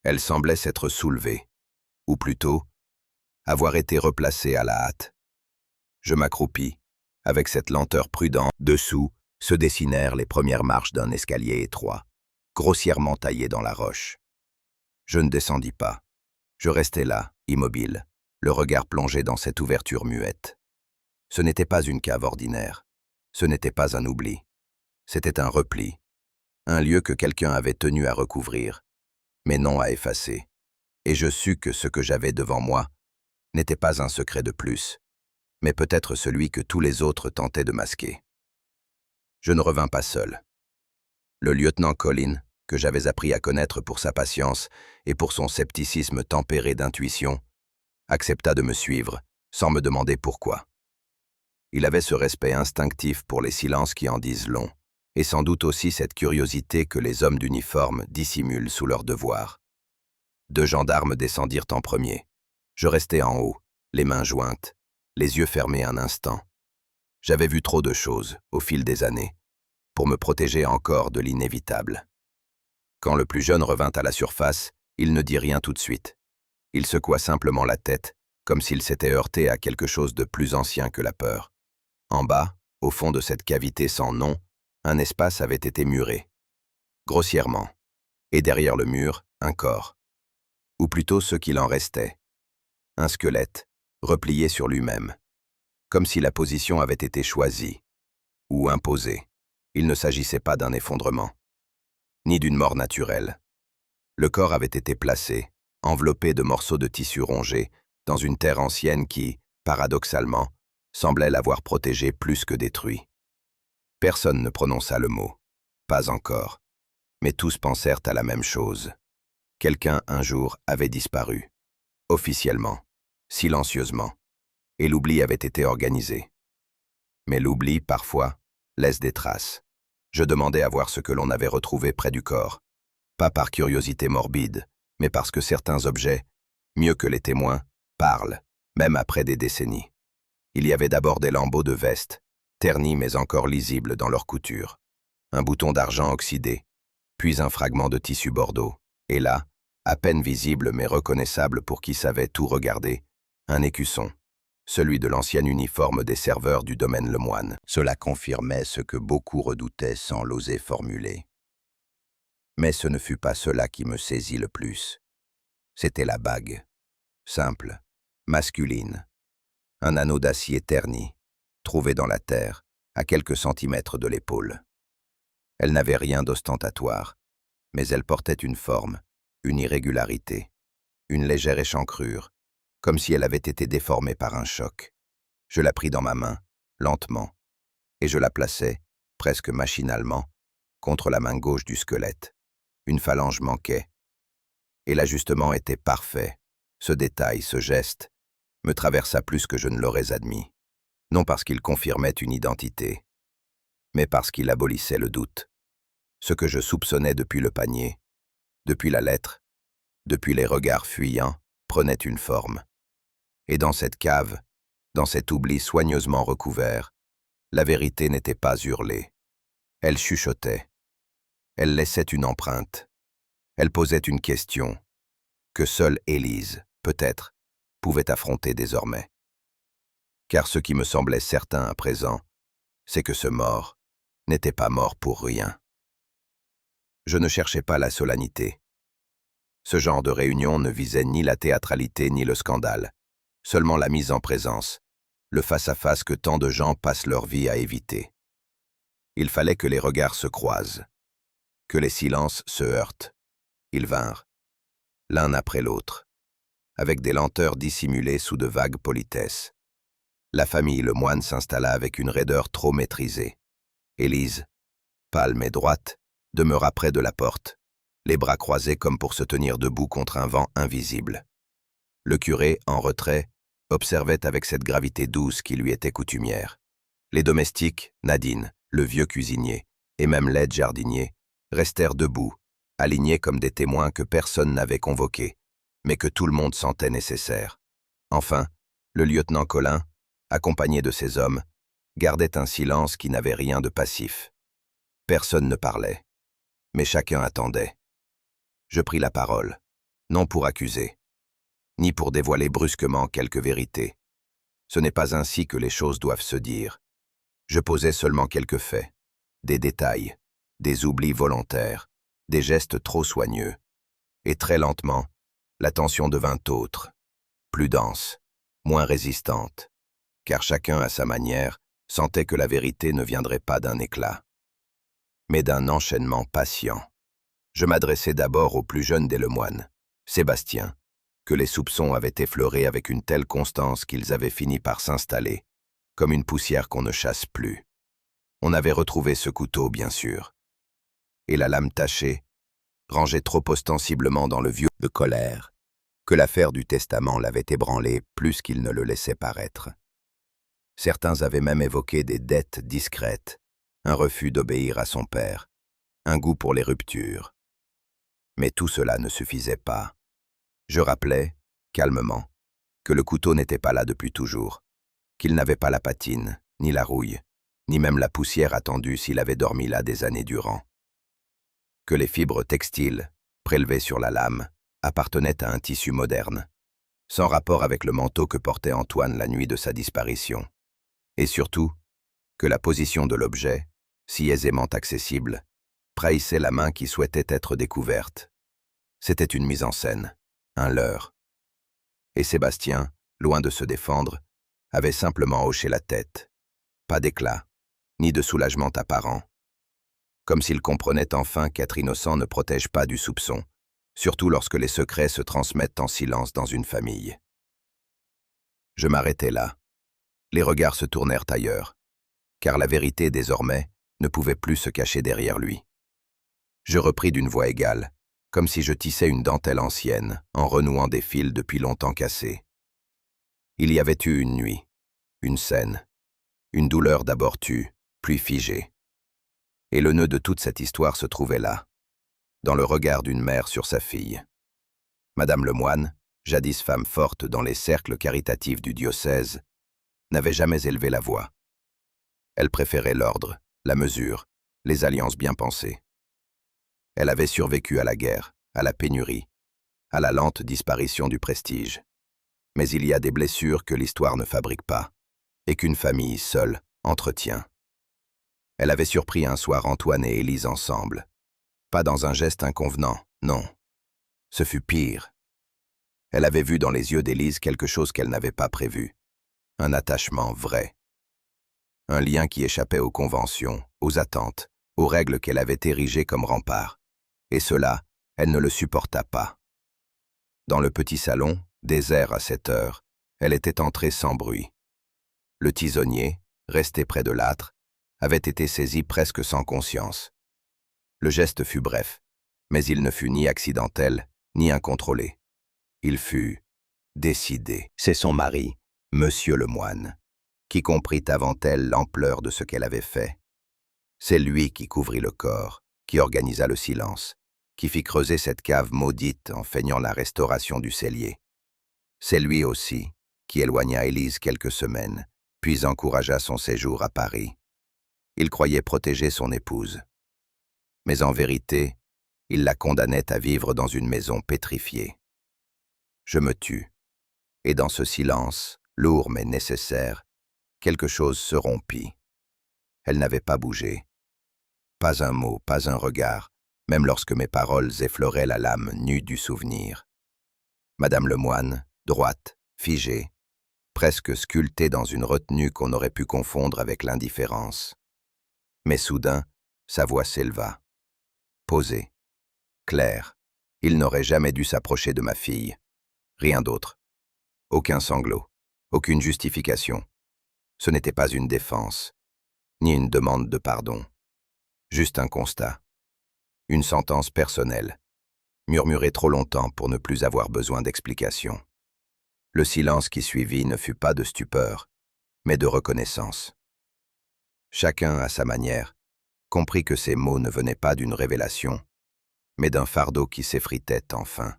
Elle semblait s'être soulevée, ou plutôt, avoir été replacée à la hâte. Je m'accroupis, avec cette lenteur prudente. Dessous se dessinèrent les premières marches d'un escalier étroit, grossièrement taillé dans la roche. Je ne descendis pas. Je restai là, immobile, le regard plongé dans cette ouverture muette. Ce n'était pas une cave ordinaire. Ce n'était pas un oubli. C'était un repli. Un lieu que quelqu'un avait tenu à recouvrir, mais non à effacer. Et je sus que ce que j'avais devant moi n'était pas un secret de plus, mais peut-être celui que tous les autres tentaient de masquer. Je ne revins pas seul. Le lieutenant Collin, que j'avais appris à connaître pour sa patience et pour son scepticisme tempéré d'intuition, accepta de me suivre, sans me demander pourquoi. Il avait ce respect instinctif pour les silences qui en disent long, et sans doute aussi cette curiosité que les hommes d'uniforme dissimulent sous leur devoir. 2 gendarmes descendirent en premier. Je restai en haut, les mains jointes, les yeux fermés un instant. J'avais vu trop de choses, au fil des années, pour me protéger encore de l'inévitable. Quand le plus jeune revint à la surface, il ne dit rien tout de suite. Il secoua simplement la tête, comme s'il s'était heurté à quelque chose de plus ancien que la peur. En bas, au fond de cette cavité sans nom, un espace avait été muré, grossièrement, et derrière le mur, un corps. Ou plutôt ce qu'il en restait. Un squelette, replié sur lui-même, comme si la position avait été choisie, ou imposée. Il ne s'agissait pas d'un effondrement, ni d'une mort naturelle. Le corps avait été placé, enveloppé de morceaux de tissu rongés, dans une terre ancienne qui, paradoxalement, semblait l'avoir protégé plus que détruit. Personne ne prononça le mot, pas encore, mais tous pensèrent à la même chose. Quelqu'un, un jour, avait disparu, officiellement, silencieusement, et l'oubli avait été organisé. Mais l'oubli, parfois, laisse des traces. Je demandais à voir ce que l'on avait retrouvé près du corps, pas par curiosité morbide, mais parce que certains objets, mieux que les témoins, parlent, même après des décennies. Il y avait d'abord des lambeaux de veste, ternis mais encore lisibles dans leur couture, un bouton d'argent oxydé, puis un fragment de tissu bordeaux, et là, à peine visible mais reconnaissable pour qui savait tout regarder, un écusson, celui de l'ancien uniforme des serveurs du domaine Lemoine. Cela confirmait ce que beaucoup redoutaient sans l'oser formuler. Mais ce ne fut pas cela qui me saisit le plus. C'était la bague, simple, masculine, un anneau d'acier terni, trouvé dans la terre, à quelques centimètres de l'épaule. Elle n'avait rien d'ostentatoire, mais elle portait une forme, une irrégularité, une légère échancrure, comme si elle avait été déformée par un choc. Je la pris dans ma main, lentement, et je la plaçai, presque machinalement, contre la main gauche du squelette. Une phalange manquait. Et l'ajustement était parfait. Ce détail, ce geste, me traversa plus que je ne l'aurais admis. Non parce qu'il confirmait une identité, mais parce qu'il abolissait le doute. Ce que je soupçonnais depuis le panier, depuis la lettre, depuis les regards fuyants, prenait une forme. Et dans cette cave, dans cet oubli soigneusement recouvert, la vérité n'était pas hurlée. Elle chuchotait. Elle laissait une empreinte. Elle posait une question que seule Élise, peut-être, pouvait affronter désormais. Car ce qui me semblait certain à présent, c'est que ce mort n'était pas mort pour rien. Je ne cherchais pas la solennité. Ce genre de réunion ne visait ni la théâtralité ni le scandale, seulement la mise en présence, le face-à-face que tant de gens passent leur vie à éviter. Il fallait que les regards se croisent, que les silences se heurtent. Ils vinrent, l'un après l'autre, avec des lenteurs dissimulées sous de vagues politesses. La famille Lemoine s'installa avec une raideur trop maîtrisée. Élise, pâle mais droite, demeura près de la porte, les bras croisés comme pour se tenir debout contre un vent invisible. Le curé, en retrait, observait avec cette gravité douce qui lui était coutumière. Les domestiques, Nadine, le vieux cuisinier, et même l'aide jardinier, restèrent debout, alignés comme des témoins que personne n'avait convoqués, mais que tout le monde sentait nécessaires. Enfin, le lieutenant Collin, accompagné de ses hommes, gardait un silence qui n'avait rien de passif. Personne ne parlait, mais chacun attendait. Je pris la parole, non pour accuser, ni pour dévoiler brusquement quelque vérité. Ce n'est pas ainsi que les choses doivent se dire. Je posais seulement quelques faits, des détails, des oublis volontaires, des gestes trop soigneux. Et très lentement, l'attention devint autre, plus dense, moins résistante, car chacun à sa manière sentait que la vérité ne viendrait pas d'un éclat, mais d'un enchaînement patient. Je m'adressais d'abord au plus jeune des Lemoine, Sébastien, que les soupçons avaient effleuré avec une telle constance qu'ils avaient fini par s'installer, comme une poussière qu'on ne chasse plus. On avait retrouvé ce couteau, bien sûr, et la lame tachée, rangée trop ostensiblement dans le vieux de colère, que l'affaire du testament l'avait ébranlé plus qu'il ne le laissait paraître. Certains avaient même évoqué des dettes discrètes, un refus d'obéir à son père, un goût pour les ruptures. Mais tout cela ne suffisait pas. Je rappelais, calmement, que le couteau n'était pas là depuis toujours, qu'il n'avait pas la patine, ni la rouille, ni même la poussière attendue s'il avait dormi là des années durant. Que les fibres textiles, prélevées sur la lame, appartenaient à un tissu moderne, sans rapport avec le manteau que portait Antoine la nuit de sa disparition. Et surtout, que la position de l'objet, si aisément accessible, trahissait la main qui souhaitait être découverte. C'était une mise en scène, un leurre. Et Sébastien, loin de se défendre, avait simplement hoché la tête. Pas d'éclat, ni de soulagement apparent. Comme s'il comprenait enfin qu'être innocent ne protège pas du soupçon, surtout lorsque les secrets se transmettent en silence dans une famille. Je m'arrêtai là. Les regards se tournèrent ailleurs, car la vérité, désormais, ne pouvait plus se cacher derrière lui. Je repris d'une voix égale, comme si je tissais une dentelle ancienne, en renouant des fils depuis longtemps cassés. Il y avait eu une nuit, une scène, une douleur d'abord tue, puis figée. Et le nœud de toute cette histoire se trouvait là, dans le regard d'une mère sur sa fille. Madame Lemoine, jadis femme forte dans les cercles caritatifs du diocèse, n'avait jamais élevé la voix. Elle préférait l'ordre, la mesure, les alliances bien pensées. Elle avait survécu à la guerre, à la pénurie, à la lente disparition du prestige. Mais il y a des blessures que l'histoire ne fabrique pas, et qu'une famille seule entretient. Elle avait surpris un soir Antoine et Élise ensemble. Pas dans un geste inconvenant, non. Ce fut pire. Elle avait vu dans les yeux d'Élise quelque chose qu'elle n'avait pas prévu. Un attachement vrai. Un lien qui échappait aux conventions, aux attentes, aux règles qu'elle avait érigées comme rempart. Et cela, elle ne le supporta pas. Dans le petit salon, désert à cette heure, elle était entrée sans bruit. Le tisonnier, resté près de l'âtre, avait été saisi presque sans conscience. Le geste fut bref, mais il ne fut ni accidentel, ni incontrôlé. Il fut décidé. C'est son mari, Monsieur Lemoine, qui comprit avant elle l'ampleur de ce qu'elle avait fait. C'est lui qui couvrit le corps, qui organisa le silence, qui fit creuser cette cave maudite en feignant la restauration du cellier. C'est lui aussi qui éloigna Élise quelques semaines, puis encouragea son séjour à Paris. Il croyait protéger son épouse. Mais en vérité, il la condamnait à vivre dans une maison pétrifiée. Je me tus, et dans ce silence, lourd mais nécessaire, quelque chose se rompit. Elle n'avait pas bougé. Pas un mot, pas un regard, même lorsque mes paroles effleuraient la lame nue du souvenir. Madame Lemoine, droite, figée, presque sculptée dans une retenue qu'on aurait pu confondre avec l'indifférence. Mais soudain, sa voix s'éleva. Posée, claire. Il n'aurait jamais dû s'approcher de ma fille. Rien d'autre. Aucun sanglot, aucune justification. Ce n'était pas une défense, ni une demande de pardon. Juste un constat. Une sentence personnelle, murmurée trop longtemps pour ne plus avoir besoin d'explication. Le silence qui suivit ne fut pas de stupeur, mais de reconnaissance. Chacun, à sa manière, comprit que ces mots ne venaient pas d'une révélation, mais d'un fardeau qui s'effritait enfin.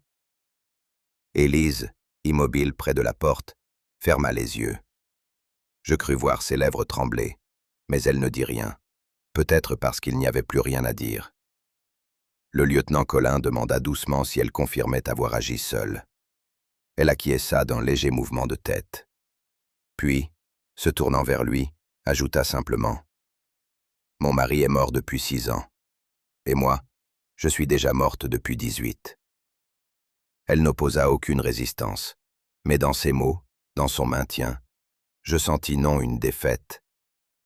Élise, immobile près de la porte, ferma les yeux. Je crus voir ses lèvres trembler, mais elle ne dit rien, peut-être parce qu'il n'y avait plus rien à dire. Le lieutenant Collin demanda doucement si elle confirmait avoir agi seule. Elle acquiesça d'un léger mouvement de tête. Puis, se tournant vers lui, ajouta simplement « Mon mari est mort depuis 6 ans. Et moi, je suis déjà morte depuis 18. » Elle n'opposa aucune résistance, mais dans ses mots, dans son maintien, je sentis non une défaite,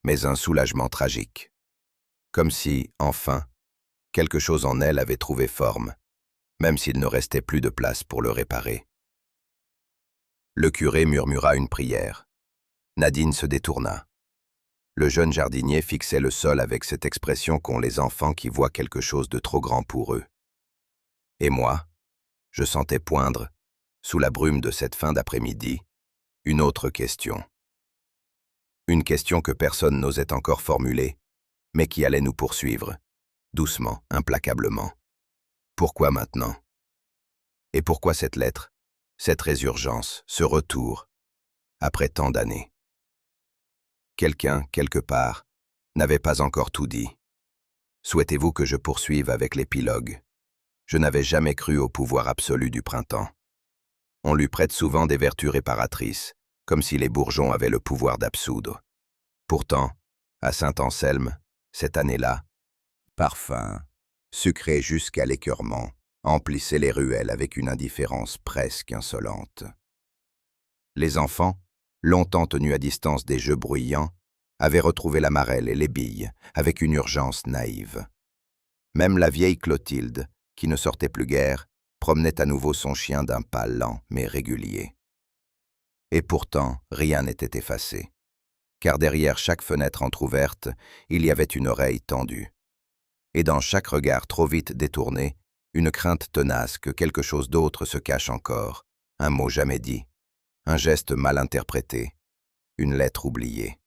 mais un soulagement tragique. Comme si, enfin, quelque chose en elle avait trouvé forme, même s'il ne restait plus de place pour le réparer. Le curé murmura une prière. Nadine se détourna. Le jeune jardinier fixait le sol avec cette expression qu'ont les enfants qui voient quelque chose de trop grand pour eux. Et moi, je sentais poindre, sous la brume de cette fin d'après-midi, une autre question. Une question que personne n'osait encore formuler, mais qui allait nous poursuivre, doucement, implacablement. Pourquoi maintenant? Et pourquoi cette lettre, cette résurgence, ce retour, après tant d'années? Quelqu'un, quelque part, n'avait pas encore tout dit. Souhaitez-vous que je poursuive avec l'épilogue? Je n'avais jamais cru au pouvoir absolu du printemps. On lui prête souvent des vertus réparatrices, comme si les bourgeons avaient le pouvoir d'absoudre. Pourtant, à Saint-Anselme, cette année-là, parfum, sucré jusqu'à l'écœurement, emplissait les ruelles avec une indifférence presque insolente. Les enfants, longtemps tenus à distance des jeux bruyants, avaient retrouvé la marelle et les billes avec une urgence naïve. Même la vieille Clotilde, qui ne sortait plus guère, promenait à nouveau son chien d'un pas lent mais régulier. Et pourtant, rien n'était effacé, car derrière chaque fenêtre entr'ouverte, il y avait une oreille tendue. Et dans chaque regard trop vite détourné, une crainte tenace que quelque chose d'autre se cache encore, un mot jamais dit, un geste mal interprété, une lettre oubliée.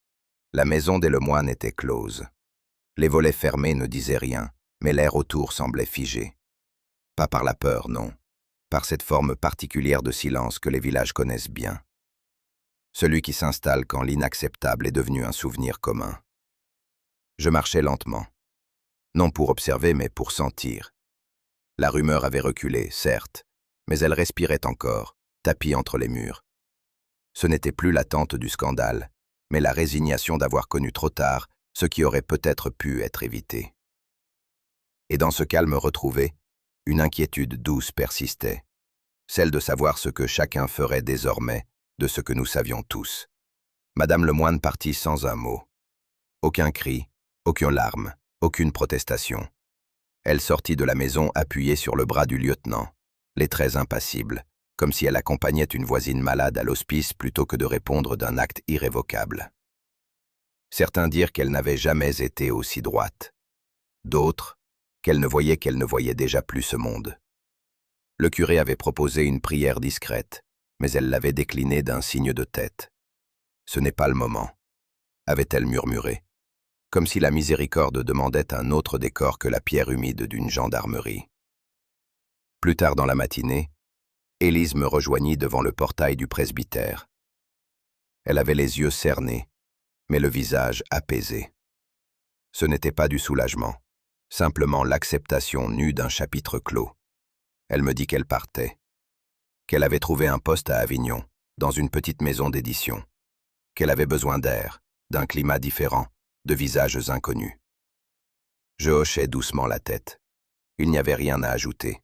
La maison des Lemoine était close. Les volets fermés ne disaient rien, mais l'air autour semblait figé. Pas par la peur, non, par cette forme particulière de silence que les villages connaissent bien. Celui qui s'installe quand l'inacceptable est devenu un souvenir commun. Je marchais lentement, non pour observer mais pour sentir. La rumeur avait reculé, certes, mais elle respirait encore, tapie entre les murs. Ce n'était plus l'attente du scandale, mais la résignation d'avoir connu trop tard ce qui aurait peut-être pu être évité. Et dans ce calme retrouvé, une inquiétude douce persistait, celle de savoir ce que chacun ferait désormais de ce que nous savions tous. Madame Lemoine partit sans un mot. Aucun cri, aucune larme, aucune protestation. Elle sortit de la maison appuyée sur le bras du lieutenant, les traits impassibles, comme si elle accompagnait une voisine malade à l'hospice plutôt que de répondre d'un acte irrévocable. Certains dirent qu'elle n'avait jamais été aussi droite. D'autres, qu'elle ne voyait déjà plus ce monde. Le curé avait proposé une prière discrète, mais elle l'avait déclinée d'un signe de tête. « Ce n'est pas le moment », avait-elle murmuré, comme si la miséricorde demandait un autre décor que la pierre humide d'une gendarmerie. Plus tard dans la matinée, Élise me rejoignit devant le portail du presbytère. Elle avait les yeux cernés, mais le visage apaisé. Ce n'était pas du soulagement, simplement l'acceptation nue d'un chapitre clos. Elle me dit qu'elle partait, qu'elle avait trouvé un poste à Avignon, dans une petite maison d'édition, qu'elle avait besoin d'air, d'un climat différent, de visages inconnus. Je hochai doucement la tête. Il n'y avait rien à ajouter.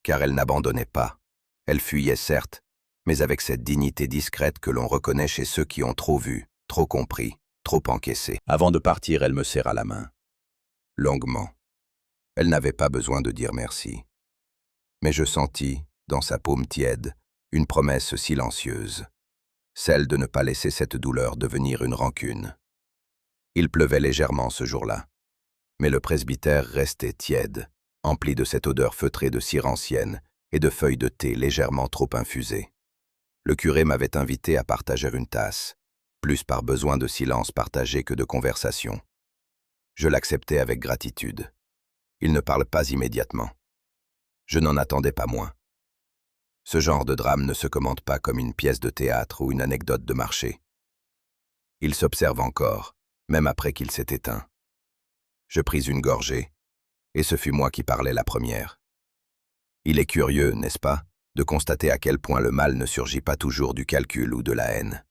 Car elle n'abandonnait pas. Elle fuyait certes, mais avec cette dignité discrète que l'on reconnaît chez ceux qui ont trop vu, trop compris, trop encaissé. Avant de partir, elle me serra la main. Longuement. Elle n'avait pas besoin de dire merci. Mais je sentis, dans sa paume tiède, une promesse silencieuse, celle de ne pas laisser cette douleur devenir une rancune. Il pleuvait légèrement ce jour-là, mais le presbytère restait tiède, empli de cette odeur feutrée de cire ancienne et de feuilles de thé légèrement trop infusées. Le curé m'avait invité à partager une tasse, plus par besoin de silence partagé que de conversation. Je l'acceptais avec gratitude. Il ne parle pas immédiatement. Je n'en attendais pas moins. Ce genre de drame ne se commente pas comme une pièce de théâtre ou une anecdote de marché. Il s'observe encore, même après qu'il s'est éteint. Je pris une gorgée, et ce fut moi qui parlais la première. Il est curieux, n'est-ce pas, de constater à quel point le mal ne surgit pas toujours du calcul ou de la haine,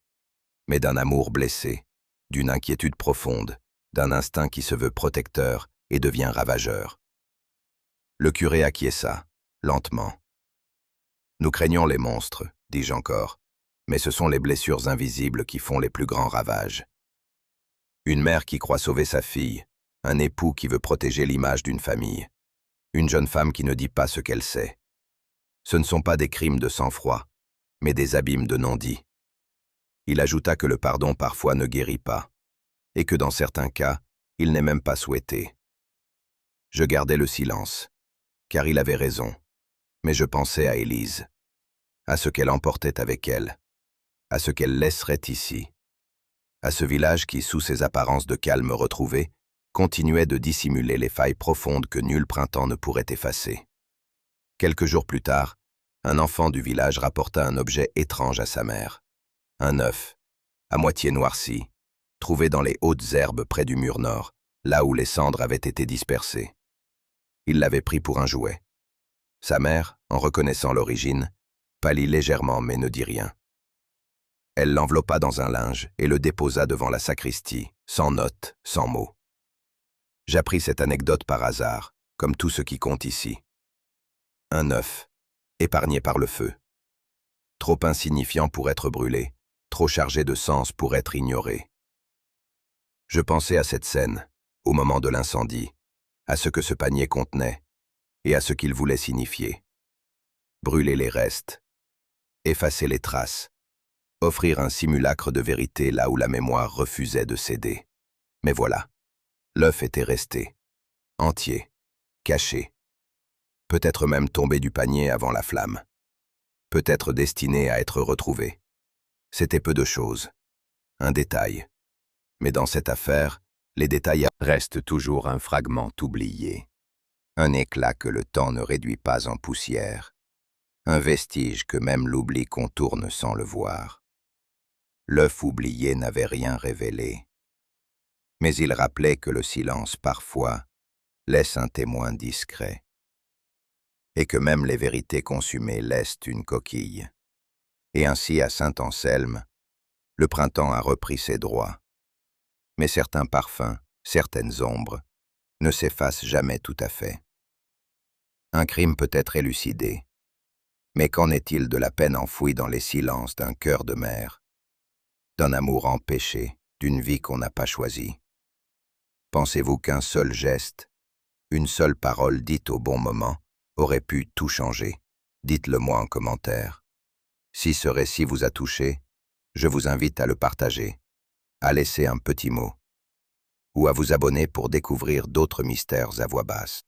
mais d'un amour blessé, d'une inquiétude profonde, d'un instinct qui se veut protecteur et devient ravageur. Le curé acquiesça, lentement. Nous craignons les monstres, dis-je encore, mais ce sont les blessures invisibles qui font les plus grands ravages. Une mère qui croit sauver sa fille, un époux qui veut protéger l'image d'une famille, une jeune femme qui ne dit pas ce qu'elle sait. Ce ne sont pas des crimes de sang-froid, mais des abîmes de non-dit. Il ajouta que le pardon parfois ne guérit pas, et que dans certains cas, il n'est même pas souhaité. Je gardai le silence, car il avait raison, mais je pensais à Élise, à ce qu'elle emportait avec elle, à ce qu'elle laisserait ici, à ce village qui, sous ses apparences de calme retrouvées, continuait de dissimuler les failles profondes que nul printemps ne pourrait effacer. Quelques jours plus tard, un enfant du village rapporta un objet étrange à sa mère. Un œuf, à moitié noirci, trouvé dans les hautes herbes près du mur nord, là où les cendres avaient été dispersées. Il l'avait pris pour un jouet. Sa mère, en reconnaissant l'origine, pâlit légèrement mais ne dit rien. Elle l'enveloppa dans un linge et le déposa devant la sacristie, sans note, sans mots. J'appris cette anecdote par hasard, comme tout ce qui compte ici. Un œuf, épargné par le feu. Trop insignifiant pour être brûlé, trop chargé de sens pour être ignoré. Je pensais à cette scène, au moment de l'incendie, à ce que ce panier contenait, et à ce qu'il voulait signifier. Brûler les restes, effacer les traces, offrir un simulacre de vérité là où la mémoire refusait de céder. Mais voilà, l'œuf était resté, entier, caché, peut-être même tombé du panier avant la flamme, peut-être destiné à être retrouvé. C'était peu de choses, un détail. Mais dans cette affaire, les détails restent toujours un fragment oublié. Un éclat que le temps ne réduit pas en poussière. Un vestige que même l'oubli contourne sans le voir. L'œuf oublié n'avait rien révélé. Mais il rappelait que le silence, parfois, laisse un témoin discret. Et que même les vérités consumées laissent une coquille. Et ainsi, à Saint-Anselme, le printemps a repris ses droits. Mais certains parfums, certaines ombres, ne s'effacent jamais tout à fait. Un crime peut être élucidé, mais qu'en est-il de la peine enfouie dans les silences d'un cœur de mère, d'un amour empêché, d'une vie qu'on n'a pas choisie? Pensez-vous qu'un seul geste, une seule parole dite au bon moment, aurait pu tout changer? Dites-le moi en commentaire. Si ce récit vous a touché, je vous invite à le partager, à laisser un petit mot, ou à vous abonner pour découvrir d'autres mystères à voix basse.